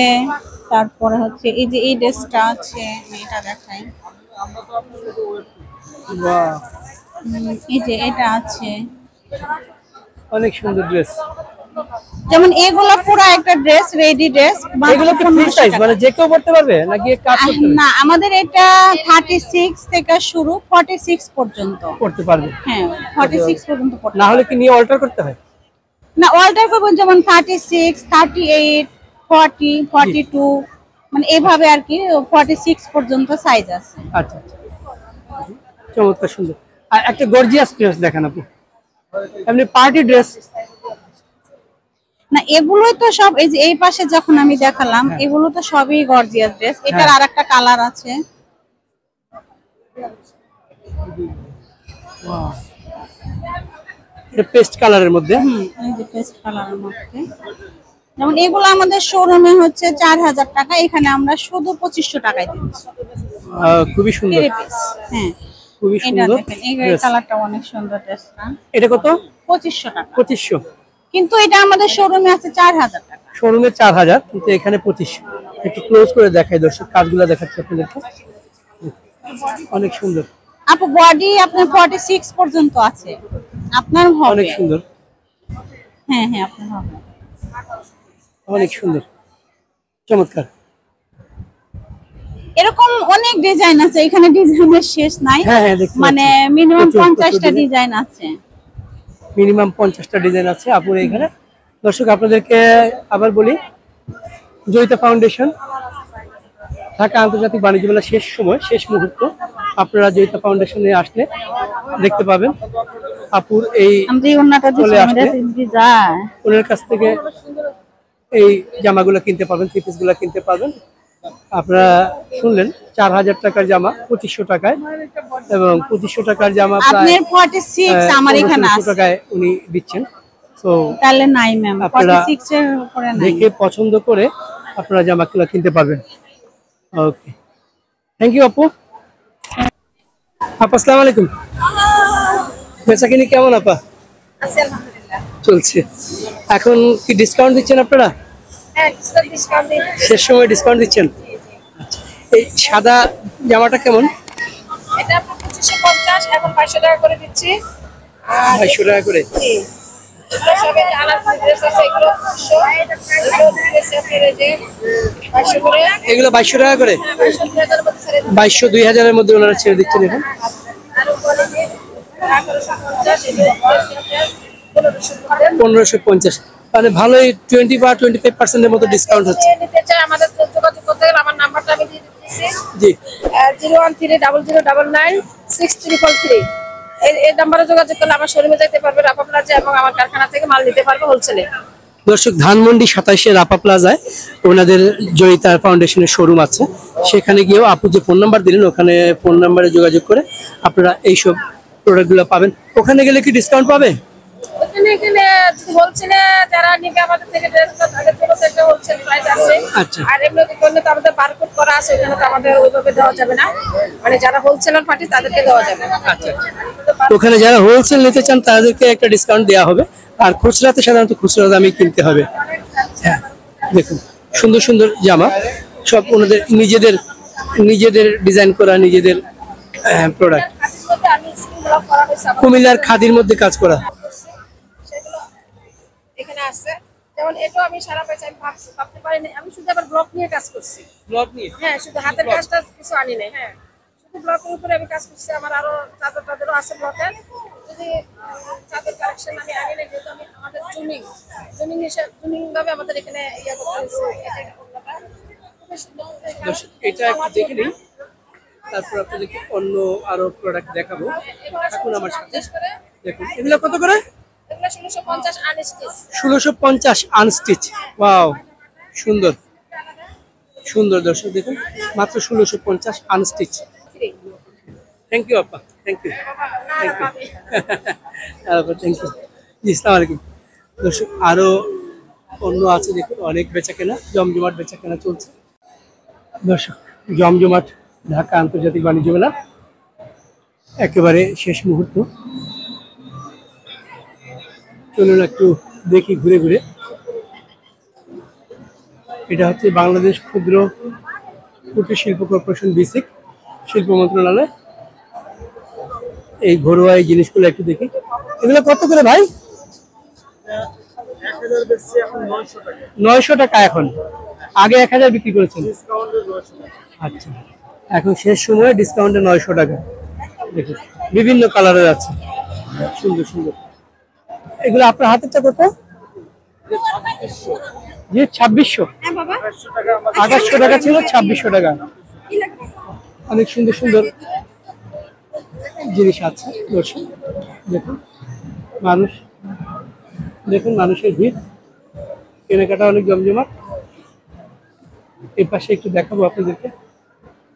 তারপরে হচ্ছে এই যে এই ড্রেসটা আছে, আমি এটা দেখাই। বাহ, এই যে এটা আছে, অনেক সুন্দর ড্রেস। যেমন এগুলো পুরো একটা ড্রেস, রেডি ড্রেস। এগুলো কি ফ্রি সাইজ, মানে যে কেউ পড়তে পারবে নাকি কাজ করতে হবে? না, আমাদের এটা 36 থেকে শুরু, 46 পর্যন্ত। পড়তে পারবে। হ্যাঁ, 46 পর্যন্ত পড়তে না হলে কি নিয়ে অল্টার করতে হয়? না, অল্টার করবেন, যেমন 36, 38, 40, 42, মানে এভাবে আর কি 46 পর্যন্ত সাইজ আছে। আচ্ছা আচ্ছা, চমৎকার সুন্দর। আর একটা গর্জিয়াস ড্রেস দেখান আপু, এমনি পার্টি ড্রেস। না, এগুলোই তো সব, এই যে এই পাশে যখন আমি দেখালাম, এগুলো তো সবই গর্জিয়াস ড্রেস। এটার আরেকটা কালার আছে। এটা পেস্ট কালারের মধ্যে। এই যে পেস্ট কালারের মধ্যে। যেমন এগুলো আমাদের শোরুমে হচ্ছে 4000 টাকা, এখানে আমরা শুধু 2500 টাকায় দিচ্ছি। খুবই সুন্দর, 3 পিস। হ্যাঁ, খুবই এটা সুন্দর দেখেন, এই dress। কালারটা অনেক সুন্দর ড্রেসটা। এটা কত? 2500 টাকা। 2500। কিন্তু এটা আমাদের শোরুমে আছে 4000 টাকা। শোরুমে 4000, কিন্তু এখানে 2500। একটু ক্লোজ করে দেখাই দর্শক, কাজগুলো দেখাচ্ছি আপনাদেরকে। অনেক সুন্দর, আপু বডি আপনার 46 পর্যন্ত আছে, আপনার হবে। অনেক সুন্দর, হ্যাঁ হ্যাঁ, আপনার হবে। অনেক সুন্দর, চমৎকার। এরকম অনেক ডিজাইন আছে, এখানে ডিজাইনের শেষ নাই। হ্যাঁ হ্যাঁ, দেখতে মানে পাচ্ছি। মিনিমাম প্রচুর, 50টা প্রচুর ডিজাইন আছে। মিনিমাম 50টা ডিজাইন আছে আপুর এখানে। দর্শক আপনাদেরকে আবার বলি, জয়িতা ফাউন্ডেশন, ঢাকা আন্তর্জাতিক বাণিজ্য মেলা শেষ সময়, শেষ মুহূর্ত। আপনারা জয়িতা ফাউন্ডেশনে আসলে দেখতে পাবেন আপুর এই আমরা এই ওন্নাটা চলে আসলে যায়। ওনার কাছ থেকে এই জামাগুলো কিনতে পারবেন, থ্রি পিসগুলো কিনতে পারবেন। আপনারা শুনলেন 4000 টাকার জামা 2500 টাকায়, এবং 2500 টাকার জামা প্রায় আপনার 46 আমার এখানে 1500 আছে। টাকায় উনি দিচ্ছেন। তো তাহলে নাই ম্যাম, আপনারা 46 এর উপরে নাই। দেখে পছন্দ করে আপনারা জামাগুলো কিনতে পারবেন। ওকে, থ্যাংক ইউ আপু। আপা আসসালামু আলাইকুম। বেচাকিনি কেমন আপা? আছে আলহামদুলিল্লাহ। চলছে। এখন কি ডিসকাউন্ট দিচ্ছেন আপনারা? হ্যাঁ, ডিসকাউন্ট দিচ্ছি। শেষ সময় ডিসকাউন্ট দিচ্ছেন? আচ্ছা, এই সাদা জামাটা কেমন? এটা আপনার 2550, এখন 500 টাকা করে দিচ্ছি। আর 200 টাকা করে। জি, সবে আলাদা ড্রেস আছে এগুলো 2200 করে এগুলো 2200 টাকা করে, 2200 2000 এর মধ্যে ওনারা ছেড়ে দিচ্ছেন এখন। আর কোয়ালিটি 1550, মানে ভালোই 20 বা 25% এর মতো ডিসকাউন্ট হচ্ছে। নিতে চাই আমাদের যোগাযোগ করতে গেলে আমার নাম্বারটা আমি দিয়ে দিচ্ছি জি 01300006333 এই নাম্বারে যোগাযোগ করলে আমার শোরুমে যেতে পারবে রাপা প্লাজা এবং আমার কারখানা থেকে মাল নিতে পারবে হোলসেলে। দর্শক, ধানমন্ডি 27 রাপা প্লাজায় ওনাদের জয়িতা ফাউন্ডেশনের শোরুম আছে, সেখানে গিয়েও আপনি যে ফোন নাম্বার দিলেন ওখানে ফোন নাম্বারে যোগাযোগ করে আপনারা এইসব প্রোডাক্টগুলো পাবেন। ওখানে গেলে কি ডিসকাউন্ট পাবে? ওখানে গেলে হোলসেলে যারা নিবে আমাদের থেকে ড্রেসটা তাদের জন্য একটা হোলসেল প্রাইস আছে। আচ্ছা। আর এমনি করলে তো আমাদের বারকোড করা আছে, ওখানে তো আমাদের ওইভাবে দেওয়া যাবে না, মানে যারা হোলসেলার পার্টি তাদেরকে দেওয়া যাবে। আচ্ছা, ওখানে যারা হোলসেল নিতে চান তাদেরকে একটা ডিসকাউন্ট দেওয়া হবে, আর খুচরাতে সাধারণত খুচরা দামে কিনতে হবে। হ্যাঁ, দেখুন সুন্দর সুন্দর জামা, সব ওনাদের নিজেদের ডিজাইন করা, নিজেদের প্রোডাক্ট। আমি স্ক্রিনগুলো করা হয়েছে আমার কুমিল্লার খাদির মধ্যে কাজ করা। সেগুলো এখানে আছে। যেমন এটা আমি সারা পেয়েছি, আমি ভাবতে পারিনি, আমি শুধু আবার ব্লক নিয়ে কাজ করছি। ব্লক নিয়ে? হ্যাঁ, শুধু হাতের কাজটা কিছু আনি নাই। হ্যাঁ, শুধু ব্লকের উপরে আমি কাজ করছি। আমার আরো চাদরও আছে ব্লকের। যদি চাদর কালেকশন আমি আনি নাই, যেহেতু আমি আমাদের জুমিং ভাবে আমাদের এখানে ইয়ে করতে হয়েছে। এটা একটু দেখে নিই, তারপর আপনাদেরকে অন্য আরো প্রোডাক্ট দেখাবো। এখন আমার সাথে দেখুন, এগুলো কত করে? এগুলো 1650 আনস্টিচ। 1650 আনস্টিচ। ওয়াও, সুন্দর সুন্দর। দর্শক দেখুন, মাত্র 1650 আনস্টিচ। থ্যাংক ইউ আপা, thank you, thank you, thank you. জি, আসসালামু আলাইকুম। দর্শক, আরো অন্য আছে দেখুন, অনেক বেচা কেনা, জমজমাট বেচা কেনা চলছে। দর্শক, জমজমাট ঢাকা আন্তর্জাতিক বাণিজ্য মেলা একেবারে শেষ মুহূর্ত। চলুন একটু দেখি ঘুরে ঘুরে। এটা হচ্ছে বাংলাদেশ ক্ষুদ্র কুটির শিল্প কর্পোরেশন, বিসিক, শিল্প মন্ত্রণালয়। এই ঘরোয়া এই জিনিসগুলো একটু দেখি। এগুলো কত করে ভাই? 900 টাকা এখন, আগে 1000 বিক্রি করেছেন। আচ্ছা, এখন শেষ সময়ে ডিসকাউন্টে 900 টাকা। দেখুন বিভিন্ন কালারের আছে, সুন্দর সুন্দর। এগুলো আপনার হাতেরটা কত? জি 2600। 2800 টাকা ছিল, 2600 টাকা। অনেক সুন্দর সুন্দর জিনিস আছে। দর্শক দেখুন, মানুষের ভিড়, কেনাকাটা অনেক জমজমাট। এই পাশে একটু দেখাবো আপনাদেরকে।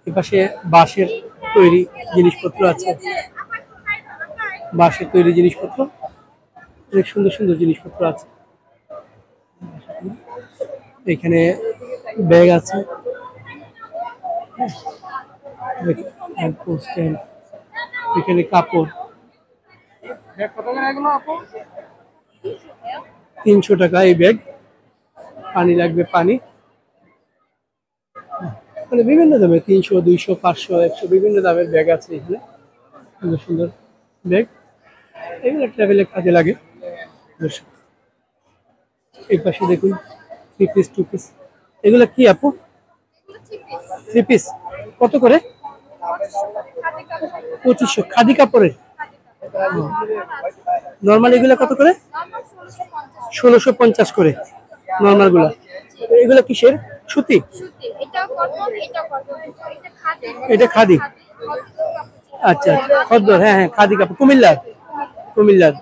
এই পাশে বাঁশের তৈরি জিনিসপত্র আছে, বাঁশের তৈরি জিনিসপত্র, অনেক সুন্দর সুন্দর জিনিসপত্র আছে। এখানে ব্যাগ আছে, এখানে কাপড়। 300 টাকা এই ব্যাগ। পানি লাগবে, পানি, মানে বিভিন্ন দামে 300, 200, 500, 100 বিভিন্ন দামের ব্যাগ আছে এখানে। সুন্দর সুন্দর ব্যাগ, এগুলো ট্রাভেলের কাজে লাগে। এই পাশে দেখুন 3 পিস 2 পিস। এগুলো কি আপু? 3 পিস কত করে? 2500। খাদি কাপড়ের নর্মাল এগুলো কত করে? 1650 করে নর্মাল গুলা। এগুলো কিসের? সুতি? এটা খাদি। আচ্ছা, খদ্দর। হ্যাঁ হ্যাঁ, খাদি কাপড়, কুমিল্লার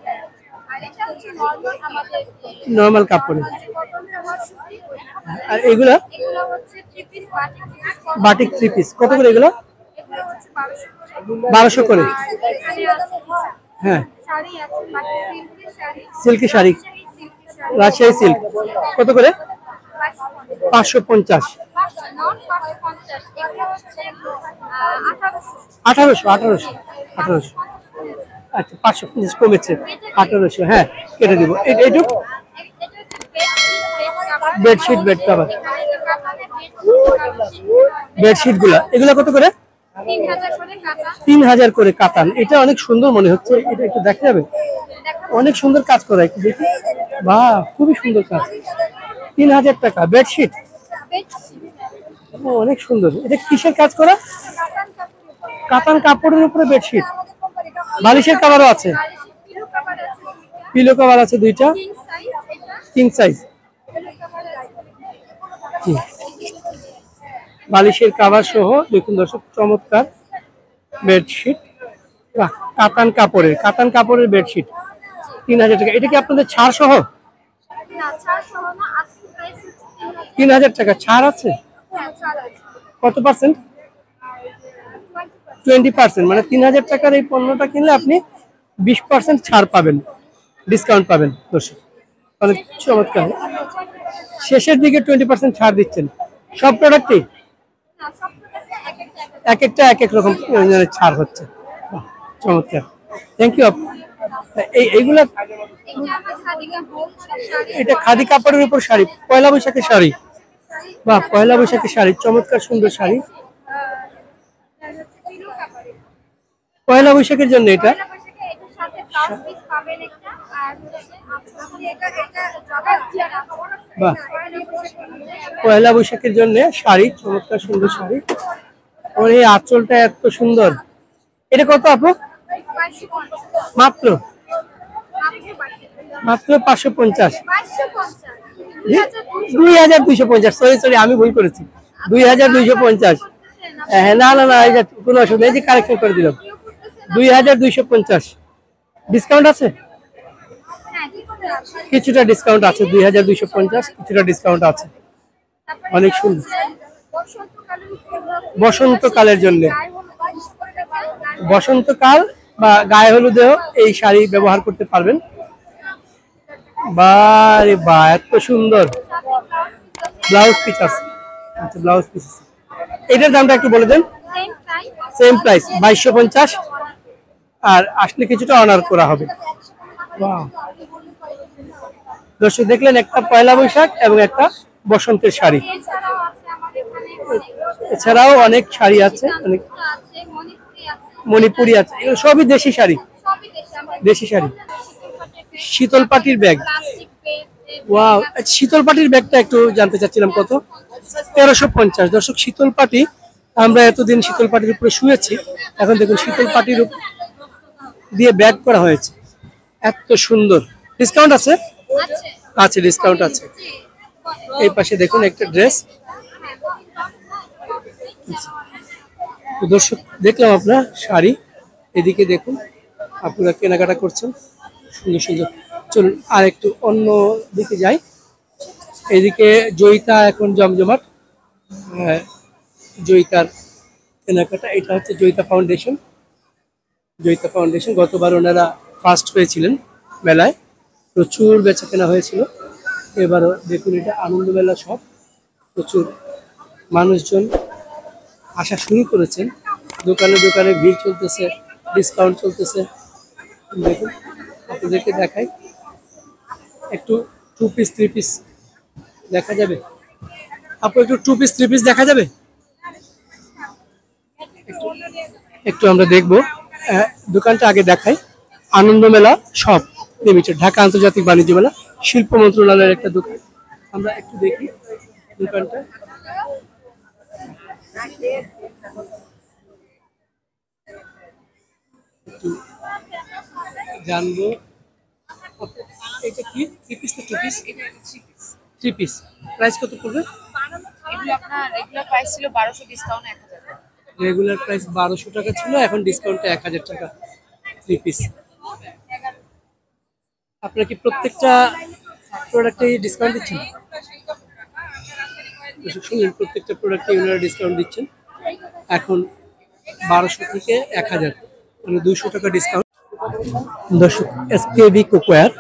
নর্মাল কাপড়। আর এগুলা বাটিক 3 পিস কত করে? এগুলো 1200 করে। হ্যাঁ, সিল্কি শাড়ি, রাজশাহী সিল্ক কত করে? 550। 1800। আচ্ছা, 550 কমেছে, 1800। হ্যাঁ, কেটে দিব। এইটুকু বেডশিট, বেড কভার, বেডশিট গুলা, এগুলা কত করে? 3000 করে কাটা 3000 করে কাতান। এটা অনেক সুন্দর মনে হচ্ছে, এটা একটু দেখা যাবে? অনেক সুন্দর কাজ করা, একটু দেখি। বাহ, খুবই সুন্দর কাজ। 3000 টাকা বেডশিট। ও, অনেক সুন্দর। এটা কিসের কাজ করা? কাতান কাপড়ের উপরে বেডশিট। বালিশের কভারও আছে, পিলো কভার আছে দুইটা, কিং সাইজ। বালিশের কভার সহ দেখুন দর্শক, চমৎকার বেডশিট। বাহ, কাতান কাপড়ের বেডশিট 3000 টাকা। এটা কি আপনাদের ছাড় সহ? না ছাড় সহ না, আজকে প্রাইস 3000 টাকা ছাড় আছে? হ্যাঁ ছাড় আছে কত পার্সেন্ট? 20%। মানে 3000 টাকার এই পণ্যটা কিনলে আপনি 20% ছাড় পাবেন, ডিসকাউন্ট পাবেন দর্শক। অনেক চমৎকার। শেষের দিকে 20% ছাড় দিচ্ছেন সব প্রোডাক্টে? না সব প্রোডাক্টে এক একটা এক এক রকম ছাড় হচ্ছে। বাহ, চমৎকার, থ্যাংক ইউ। এইগুলা এটা আমার খাদিকা হোল শাড়ি এটা খাদি কাপড়ের উপর শাড়ি, পয়লা বৈশাখের শাড়ি। বাহ, পয়লা বৈশাখের শাড়ি, চমৎকার সুন্দর শাড়ি। পিলো কাপড়ের পয়লা বৈশাখের জন্য এটা। এটার সাথে ব্লাউজ পিস পাবেন একটা, আর আপনি এটা জগার দিয়া খবর আছে বাহ, পয়লা বৈশাখের জন্য শাড়ি, চমৎকার সুন্দর শাড়ি। ওর এই আঁচলটা এত সুন্দর। এটা কত আপু? মাত্র 550। 2250। সরি আমি ভুল করেছি, 2250। হ্যাঁ, না না না, এটা কোনো অসুবিধা নেই, যে কারেকশন করে দিলাম। 2250। ডিসকাউন্ট আছে? কিছুটা ডিসকাউন্ট আছে, 2250 কিছুটা ডিসকাউন্ট আছে। অনেক সুন্দর। বসন্তকালের জন্য, বসন্তকাল বা গায়ে হলুদেও এই শাড়ি ব্যবহার করতে পারবেন। বারে বা, এত সুন্দর। ব্লাউজ পিস আছে? আচ্ছা, ব্লাউজ পিস। এটার দামটা একটু বলে দেন। Same price 2250। আর আসলে কিছুটা অনার করা হবে। বাহ, দর্শক দেখলেন, একটা পয়লা বৈশাখ এবং একটা বসন্তের শাড়ি। এছাড়াও অনেক শাড়ি আছে, অনেক মণিপুরি আছে, এগুলো সবই দেশি শাড়ি। দেশি শাড়ি। শীতল পাটির ব্যাগ। ওয়াও, শীতল পাটির ব্যাগটা একটু জানতে চাচ্ছিলাম কত? 1350। দর্শক, শীতল পাটি, আমরা এতদিন শীতল পাটির উপরে শুয়েছি, এখন দেখুন শীতল পাটির দিয়ে ব্যাগ করা হয়েছে, এত সুন্দর। ডিসকাউন্ট আছে? আছে, ডিসকাউন্ট আছে। এই পাশে দেখুন একটা ড্রেস। দর্শক দেখলাম আপনার শাড়ি, এদিকে দেখুন আপনারা কেনাকাটা করছেন সুন্দর সুন্দর। চলুন আর একটু অন্য দিকে যাই। এদিকে জয়িতা এখন জমজমাট, জয়িতার কেনাকাটা। এটা হচ্ছে জয়িতা ফাউন্ডেশন। জয়িতা ফাউন্ডেশন, গতবার ওনারা ফার্স্ট হয়েছিলেন মেলায়, প্রচুর বেচা কেনা হয়েছিল। এবারও দেখুন, এটা আনন্দ মেলা সব, প্রচুর মানুষজন আসা শুরু করেছেন। দোকানে দোকানে ভিড় চলতেছে, ডিসকাউন্ট চলতেছে। দেখুন, আপনাদেরকে দেখাই একটু 2 পিস 3 পিস দেখা যাবে। আপু একটু 2 পিস 3 পিস দেখা যাবে? একটু আমরা দেখবো। দোকানটা আগে দেখাই। আনন্দ মেলা সব লিমিটেড, ঢাকা আন্তর্জাতিক বাণিজ্য মেলা, শিল্প মন্ত্রণালয়ের একটা দোকান। আমরা একটু দেখি দোকানটা। একটু জানবো এটা কি 3 পিস না 2 পিস? 3 পিস। প্রাইস কত পড়বে? এগুলো আপনার রেগুলার প্রাইস ছিল 1200, ডিসকাউন্ট 1000 টাকা। রেগুলার প্রাইস 1200 টাকা ছিল, এখন ডিসকাউন্টে 1000 টাকা 3 পিস। আপনারা কি প্রত্যেকটা প্রোডাক্টে ডিসকাউন্ট দিচ্ছেন? শুনুন, প্রত্যেকটা প্রোডাক্টে ওনারা ডিসকাউন্ট দিচ্ছেন। এখন 1200 থেকে 1000, মানে 200 টাকা ডিসকাউন্ট। দর্শক, এসকেবি কুকওয়্যার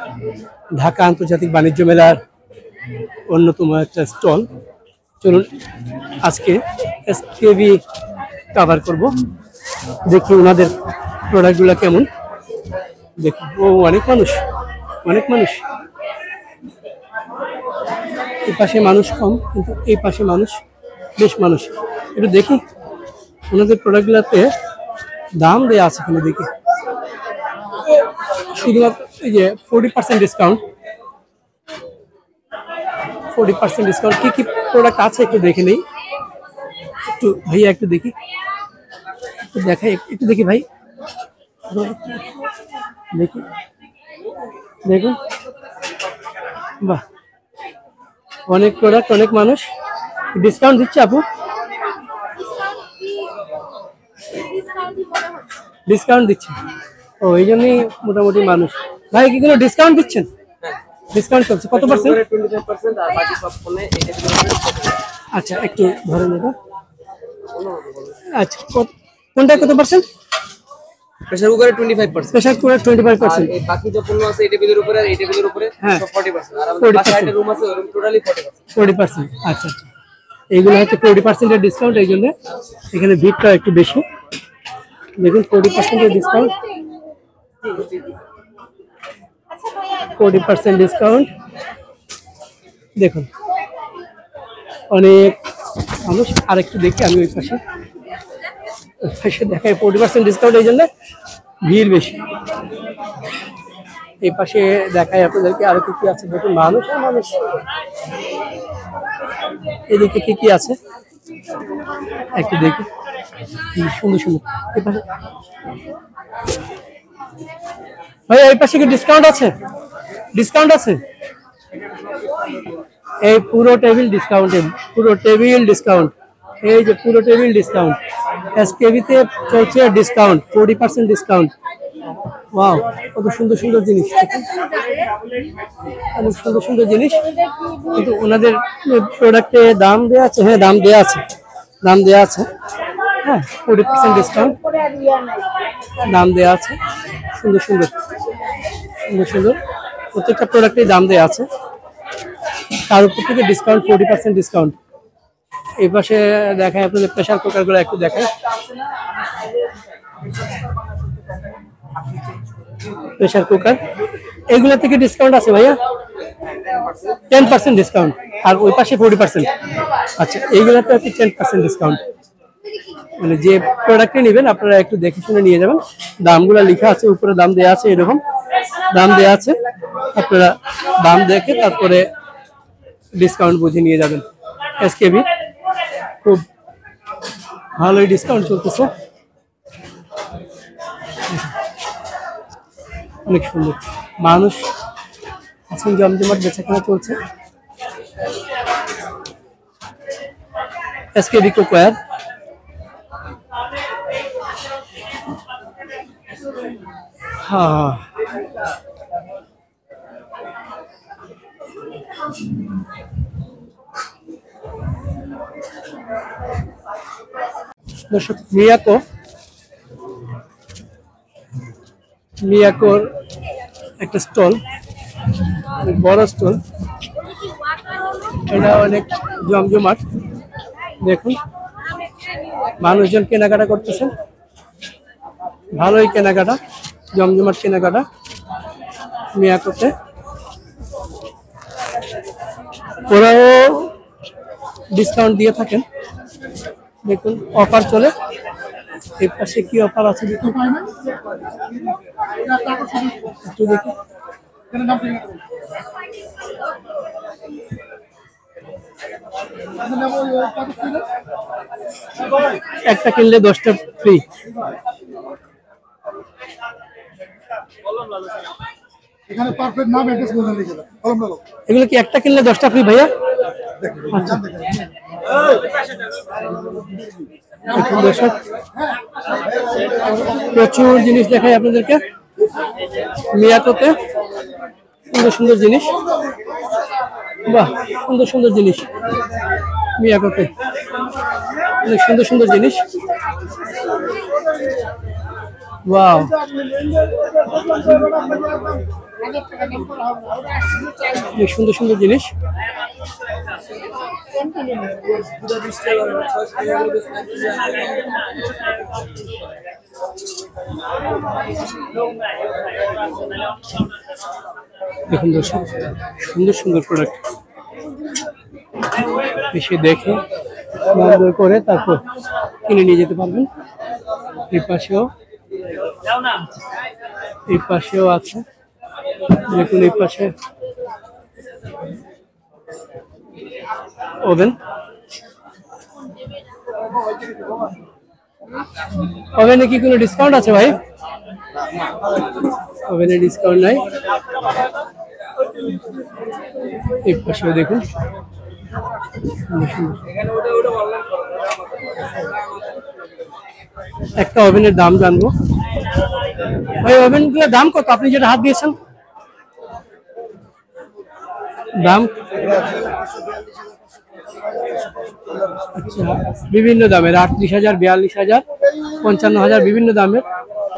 ঢাকা আন্তর্জাতিক বাণিজ্য মেলার অন্যতম একটা স্টল। চলুন আজকে এসকেবি কভার করব, দেখি ওনাদের প্রোডাক্টগুলো কেমন। দেখুন, ও অনেক মানুষ, অনেক মানুষ। এই পাশে মানুষ কম, কিন্তু এই পাশে মানুষ, বেশ মানুষ। একটু দেখি ওনাদের প্রোডাক্টগুলোতে দাম দেওয়া আছে এখানে দেখি, শুধুমাত্র এই যে 40% ডিসকাউন্ট, 40% ডিসকাউন্ট। কি কি প্রোডাক্ট আছে একটু দেখে নেই, একটু ভাইয়া একটু দেখি, একটু দেখাই, একটু দেখি ভাই, দেখি দেখুন, বাহ অনেক প্রোডাক্ট, অনেক মানুষ। ডিসকাউন্ট দিচ্ছে আপু? ডিসকাউন্ট দিচ্ছে, ও এই জন্যই মোটামুটি মানুষ। ভাই কি কোনো ডিসকাউন্ট দিচ্ছেন? ডিসকাউন্ট চলছে কত পার্সেন্ট? 25% আর বাকি সব ফোনে আচ্ছা একটু ধরেন এটা। আচ্ছা কোনটা কত পার্সেন্ট? প্রেসার কুকারে 25%, স্পেশাল করে 25%। এই বাকি যে পণ্য আছে এই টেবিলের উপরে আর এই টেবিলের উপরে হ্যাঁ। সব 40%, আর আমাদের 40% বাসায় একটা রুম আছে ওই রুম টোটালি 40%। 40%, আচ্ছা আচ্ছা। এইগুলো হচ্ছে 40% এর ডিসকাউন্ট, এই জন্য এখানে ভিড়টা একটু বেশি। দেখুন 40% এর ডিসকাউন্ট, 40% ডিসকাউন্ট। দেখুন অনেক মানুষ। আরেকটু দেখি আমি ওই পাশে, ওই পাশে দেখাই 40% ডিসকাউন্ট, এই জন্য ভিড় বেশি। এই পাশে দেখাই আপনাদেরকে আরো কি কি আছে। দেখুন মানুষ আর মানুষ। এদিকে কি কি আছে একটু দেখি, সুন্দর সুন্দর। এই পাশে ভাই, এই পাশে কি ডিসকাউন্ট আছে? ডিসকাউন্ট আছে? এই পুরো টেবিল ডিসকাউন্ট, পুরো টেবিল ডিসকাউন্ট, এই যে পুরো টেবিল ডিসকাউন্ট। এসকেবিতে চলছে ডিসকাউন্ট, 40% ডিসকাউন্ট। ওয়াও, কত সুন্দর সুন্দর জিনিস, অনেক সুন্দর সুন্দর জিনিস। কিন্তু ওনাদের প্রোডাক্টে দাম দেওয়া আছে, হ্যাঁ দাম দেওয়া আছে, দাম দেওয়া আছে, হ্যাঁ 40% ডিসকাউন্ট দাম দেওয়া আছে। সুন্দর সুন্দর সুন্দর সুন্দর প্রত্যেকটা প্রোডাক্টেই দাম দেওয়া আছে, তার উপর থেকে ডিসকাউন্ট, 40% ডিসকাউন্ট। এই পাশে দেখায় আপনাদের প্রেশার কুকার গুলো একটু দেখায়। প্রেশার কুকার এগুলো থেকে ডিসকাউন্ট আছে ভাইয়া? 10% ডিসকাউন্ট, আর ওই পাশে 40%। আচ্ছা এইগুলোতে আছে 10% ডিসকাউন্ট। মানে যে প্রোডাক্টে নেবেন আপনারা একটু দেখে শুনে নিয়ে যাবেন। দামগুলো লেখা আছে উপরে, দাম দেওয়া আছে, এরকম দাম দেওয়া আছে, আপনারা দাম দেখে তারপরে ডিসকাউন্ট বুঝে নিয়ে যাবেন। এসকেবি খুব ভালোই ডিসকাউন্ট চলতেছে, অনেক সুন্দর। মানুষ আছেন, জমজমাট বেচাকেনা চলছে। এসকেবি কুকওয়্যার, হ্যাঁ দর্শক, মিয়াকোর একটা স্টল, বড় স্টল, এটা অনেক জমজমাট। দেখুন মানুষজন কেনাকাটা করতেছেন, ভালোই কেনাকাটা, জমজমাট কেনাকাটা মিয়াকোতে। ওরাও ডিসকাউন্ট দিয়ে থাকেন, দেখুন অফার চলে। এই পাশে কি অফার আছে দেখুন, একটু দেখি। একটা কিনলে 10টা ফ্রি। এখানে পারফেক্ট নাম অ্যাড্রেস বলে লিখে দাও, কলম দাও। এগুলো কি একটা কিনলে 10টা ফ্রি ভাইয়া? আচ্ছা দেখুন দর্শক, প্রচুর জিনিস দেখাই আপনাদেরকে মিয়াকোতে, সুন্দর সুন্দর জিনিস। বাহ, সুন্দর সুন্দর জিনিস মিয়াকোতে, অনেক সুন্দর সুন্দর জিনিস। ওয়াও, অনেক সুন্দর সুন্দর জিনিস। দেখুন দর্শক, সুন্দর সুন্দর প্রোডাক্ট, এসে দেখে করে তারপর কিনে নিয়ে যেতে পারবেন। এই পাশেও আছে, দেখুন এই পাশে ওভেন। ওভেনে কি কোনো ডিসকাউন্ট আছে ভাই? ওভেনে ডিসকাউন্ট নাই। এই পাশেও দেখুন, একটা ওভেনের দাম জানবো। ভাই ওভেনগুলোর দাম কত? আপনি যেটা হাত দিয়েছেন দাম? আচ্ছা, বিভিন্ন দামের 38,000, 42,000, 55,000 বিভিন্ন দামের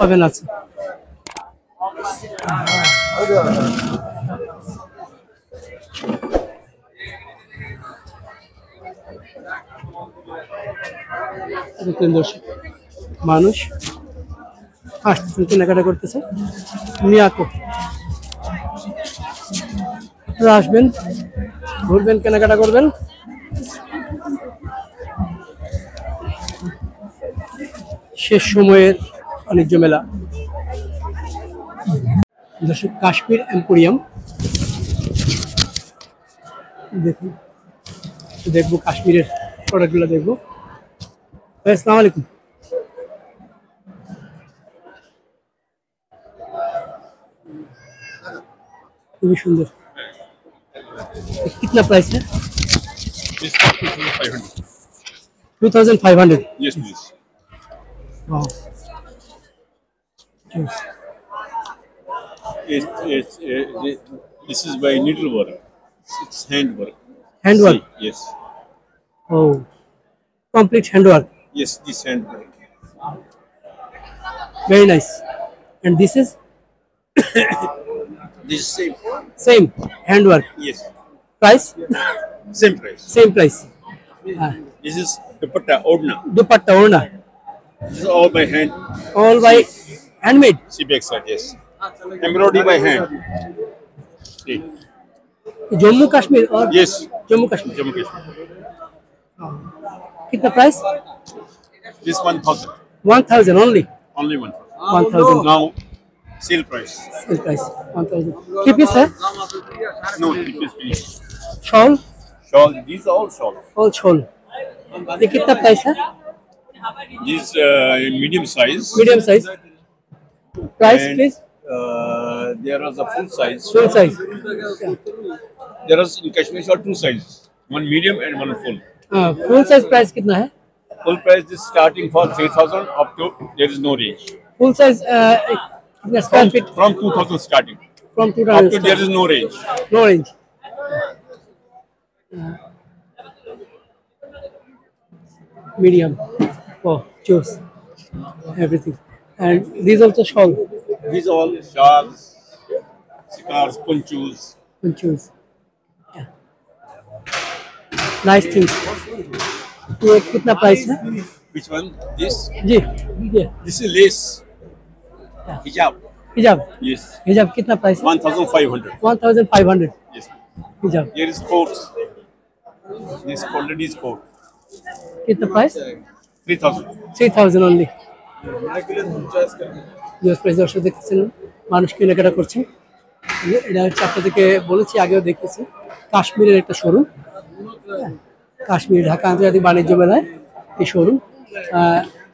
ওভেন আছে। দেখলেন দর্শক, মানুষ আসতেছেন, কেনাকাটা করতেছে। মিয়াকো আপনারা আসবেন, ঘুরবেন, কেনাকাটা করবেন। শেষ সময়ের বাণিজ্য মেলা। দর্শক, কাশ্মীর এম্পোরিয়াম দেখুন, দেখবো কাশ্মীরের প্রোডাক্টগুলো দেখবো। আসসালামু আলাইকুম। খুবই সুন্দর। कितना प्राइस है? This is 2,500. 2,500। Yes, please. Wow. This is by needlework. It's handwork. Handwork? See, yes. Oh, complete handwork. Yes, this handwork. Very nice. And this is This is same. same handwork. Yes. Price? Same price. Same price. This is dupatta odna. Dupatta orna. This is all by hand. All by handmade. See back side, yes. Embroidery by hand. See. Jammu Kashmir or? Yes. Jammu Kashmir. Jammu Kashmir. कितना price? This 1,000. 1,000 only. Only 1,000. 1,000. Now, sale price. Sale price 1,000. Three piece है? No, it is finished. Shawl? Shawl. These are all shawl. All shawl. ये कितना price है? These medium size. Medium size. Price And, please? There is a full size. Full size. There is in Kashmir are two sizes, one medium and one full. Full size price कितना है? Full price is starting for 3,000 up to there is no range. Full size कितना square feet? From 2,000 starting. From Up to 2,000. there is no range. No range. Medium. Oh, choose everything. And these also shawl. These all shawls, sikars, punchus. And choose. Yeah. Nice things. ये कितना प्राइस है? Which one? This? जी, ये This is lace. Hijab. हिजाब, Yes. हिजाब कितना प्राइस है? 1,500. 1,500 Yes. हिजाब। Here is coats. This called ladies coat. कितना प्राइस? 3,000. 3,000 only। প্রাইস দর্শক দেখতেছেন, মানুষ কেনাকাটা করছেন। এটা হচ্ছে আপনাদেরকে বলেছি, আগেও দেখতেছি, কাশ্মীরের একটা শোরুম। কাশ্মীর ঢাকা আন্তর্জাতিক বাণিজ্য মেলায় এই শোরুম।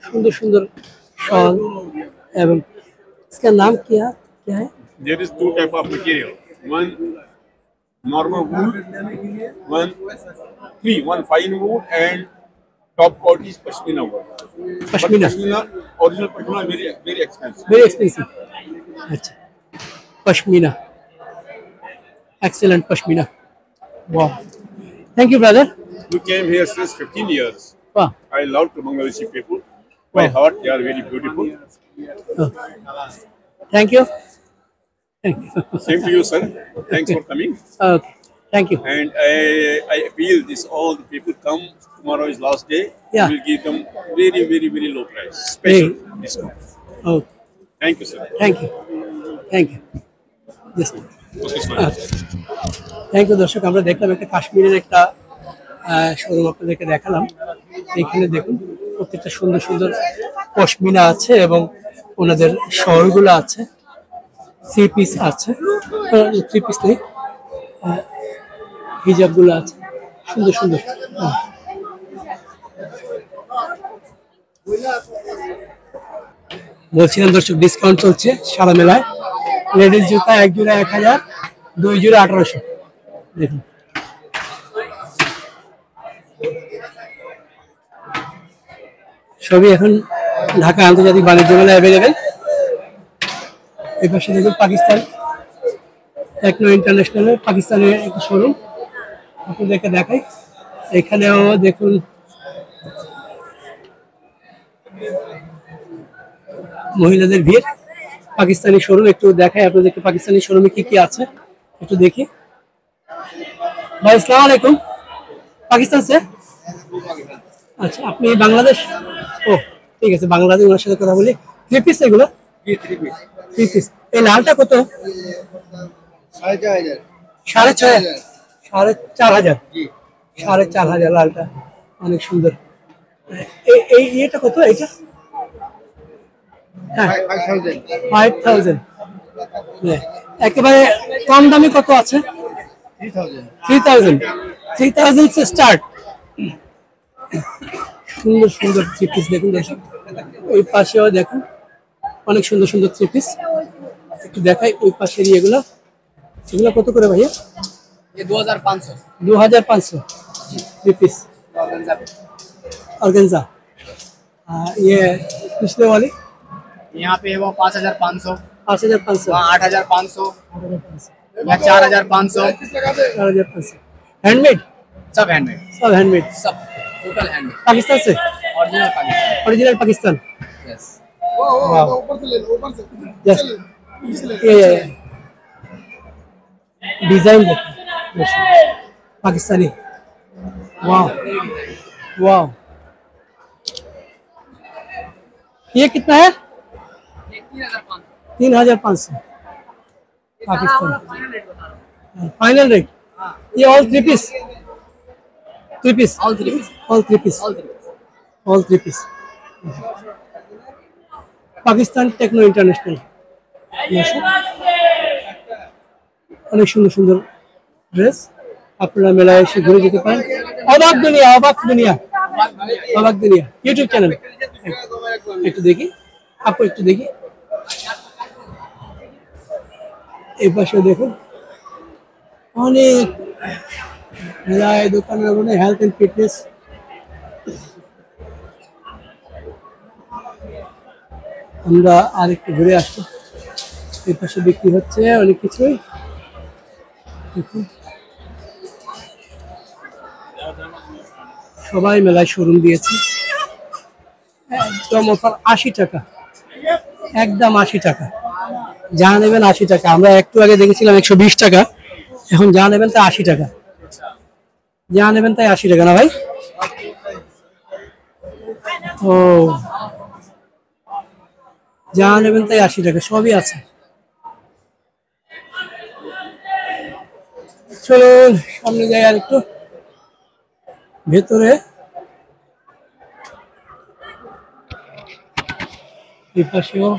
সুন্দর সুন্দর শল এবং इसका नाम क्या क्या है? There is two type of material. One normal wool, one fine wool, and top quality is pashmina wool. Pashmina. But pashmina, original pashmina, very expensive. Very expensive. अच्छा, pashmina, excellent pashmina. Wow, thank you brother। We came here since 15 years. Wow, I love to Bangladeshi people. By heart, they are very beautiful. oh. Thank you। Thank you। Same to you, sir. Thanks for coming. Okay, thank you। And I appeal this all the people come. Tomorrow is last day. Yeah. We will give them very, very, very low price, special discount. Okay, Thank you, sir. thank you, thank you। Yes, Okay, sir. Thank you. দর্শক, আমরা দেখলাম একটা কাশ্মীরের একটা শোরুম আপনাদেরকে দেখালাম। এখানে দেখুন প্রত্যেকটা সুন্দর সুন্দর পশমিনা আছে এবং ওনাদের শহরগুলো আছে, থ্রি পিস আছে, থ্রি পিস নেই, হিজাবগুলো আছে সুন্দর সুন্দর। বলছিলাম দর্শক ডিসকাউন্ট চলছে সারা মেলায়। লেডিস জুতা এক জোড়া 1000, 2 জোড়া 1800। দেখুন সবই এখন ঢাকা আন্তর্জাতিক বাণিজ্য মেলায় অ্যাভেলেবেল। এই পাশে দেখুন পাকিস্তান টেকনো ইন্টারন্যাশনালের পাকিস্তানের একটা শোরুম আপনাদেরকে দেখাই। এখানেও দেখুন মহিলাদের ভিড়। পাকিস্তানি শোরুম একটু দেখাই আপনাদেরকে, পাকিস্তানি শোরুমে কি কি আছে একটু দেখি। ভাই আসসালামু আলাইকুম, পাকিস্তান से? আচ্ছা আপনি বাংলাদেশ? ও ঠিক আছে, বাংলাদেশ ওনার সাথে কথা বলি। থ্রি পিস এগুলো? Three piece. এই লালটা কত? 4500। 4500। 4500। 4500 লালটা অনেক সুন্দর। এই এটা কত? এটা 5000। একেবারে কম দামি কত আছে? 3000। 3000 से স্টার্ট। সুন্দর সুন্দর থ্রি পিস দেখুন দর্শক, ওই পাশেও দেখুন অনেক সুন্দর সুন্দর থ্রি পিস। একটু দেখাই ওই পাশের এগুলো, এগুলো কত করে ভাইয়া? ये 2500। 2500 थ्री पीस ऑर्गेन्जा। ये पिछले वाली यहाँ पे वो 5500, 5500, वहाँ 8500, यहाँ 4500। 4500। हैंडमेड? सब हैंडमेड, सब हैंडमेड, सब टोटल हैंडमेड, पाकिस्तान से? Original Pakistan. Original Pakistan. Yes. Yes ये डिजाइन देखो पाकिस्तानी। वाह वाह, ये कितना है? 3500 पाकिस्तान फाइनल रेट। ये all three piece? Three piece? All three piece, all three piece, all three piece. Pakistan techno international. অনেক সুন্দর সুন্দর ড্রেস, আপনারা মেলায় এসে ঘুরে যেতে পারেন। অবাক দুনিয়া, অবাক দুনিয়া, অবাক দুনিয়া ইউটিউব চ্যানেল। একটু দেখি আপু, একটু দেখি এই পাশে দেখুন অনেক মেলায় দোকানের মধ্যে হেলথ এন্ড ফিটনেস। আমরা আর একটু ঘুরে আসছি, এই পাশে বিক্রি হচ্ছে অনেক কিছুই। সবাই মেলায় শোরুম দিয়েছে, একদম অফার 80 টাকা, একদম 80 টাকা, যা নেবেন 80 টাকা। আমরা একটু আগে দেখেছিলাম 120 টাকা, এখন যা নেবেন তাই 80 টাকা, যা নেবেন তাই 80 টাকা না ভাই? ও যা নেবেন তাই 80 টাকা, সবই আছে। চলুন সামনে যাই আর একটু ভেতরে। এই পাশেও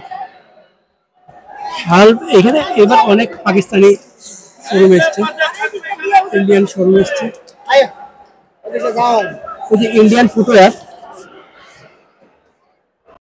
শাল, এখানে এবার অনেক পাকিস্তানি শোরুম এসছে, ইন্ডিয়ান শোরুম এসছে। ওই যে ইন্ডিয়ান ফুটওয়্যার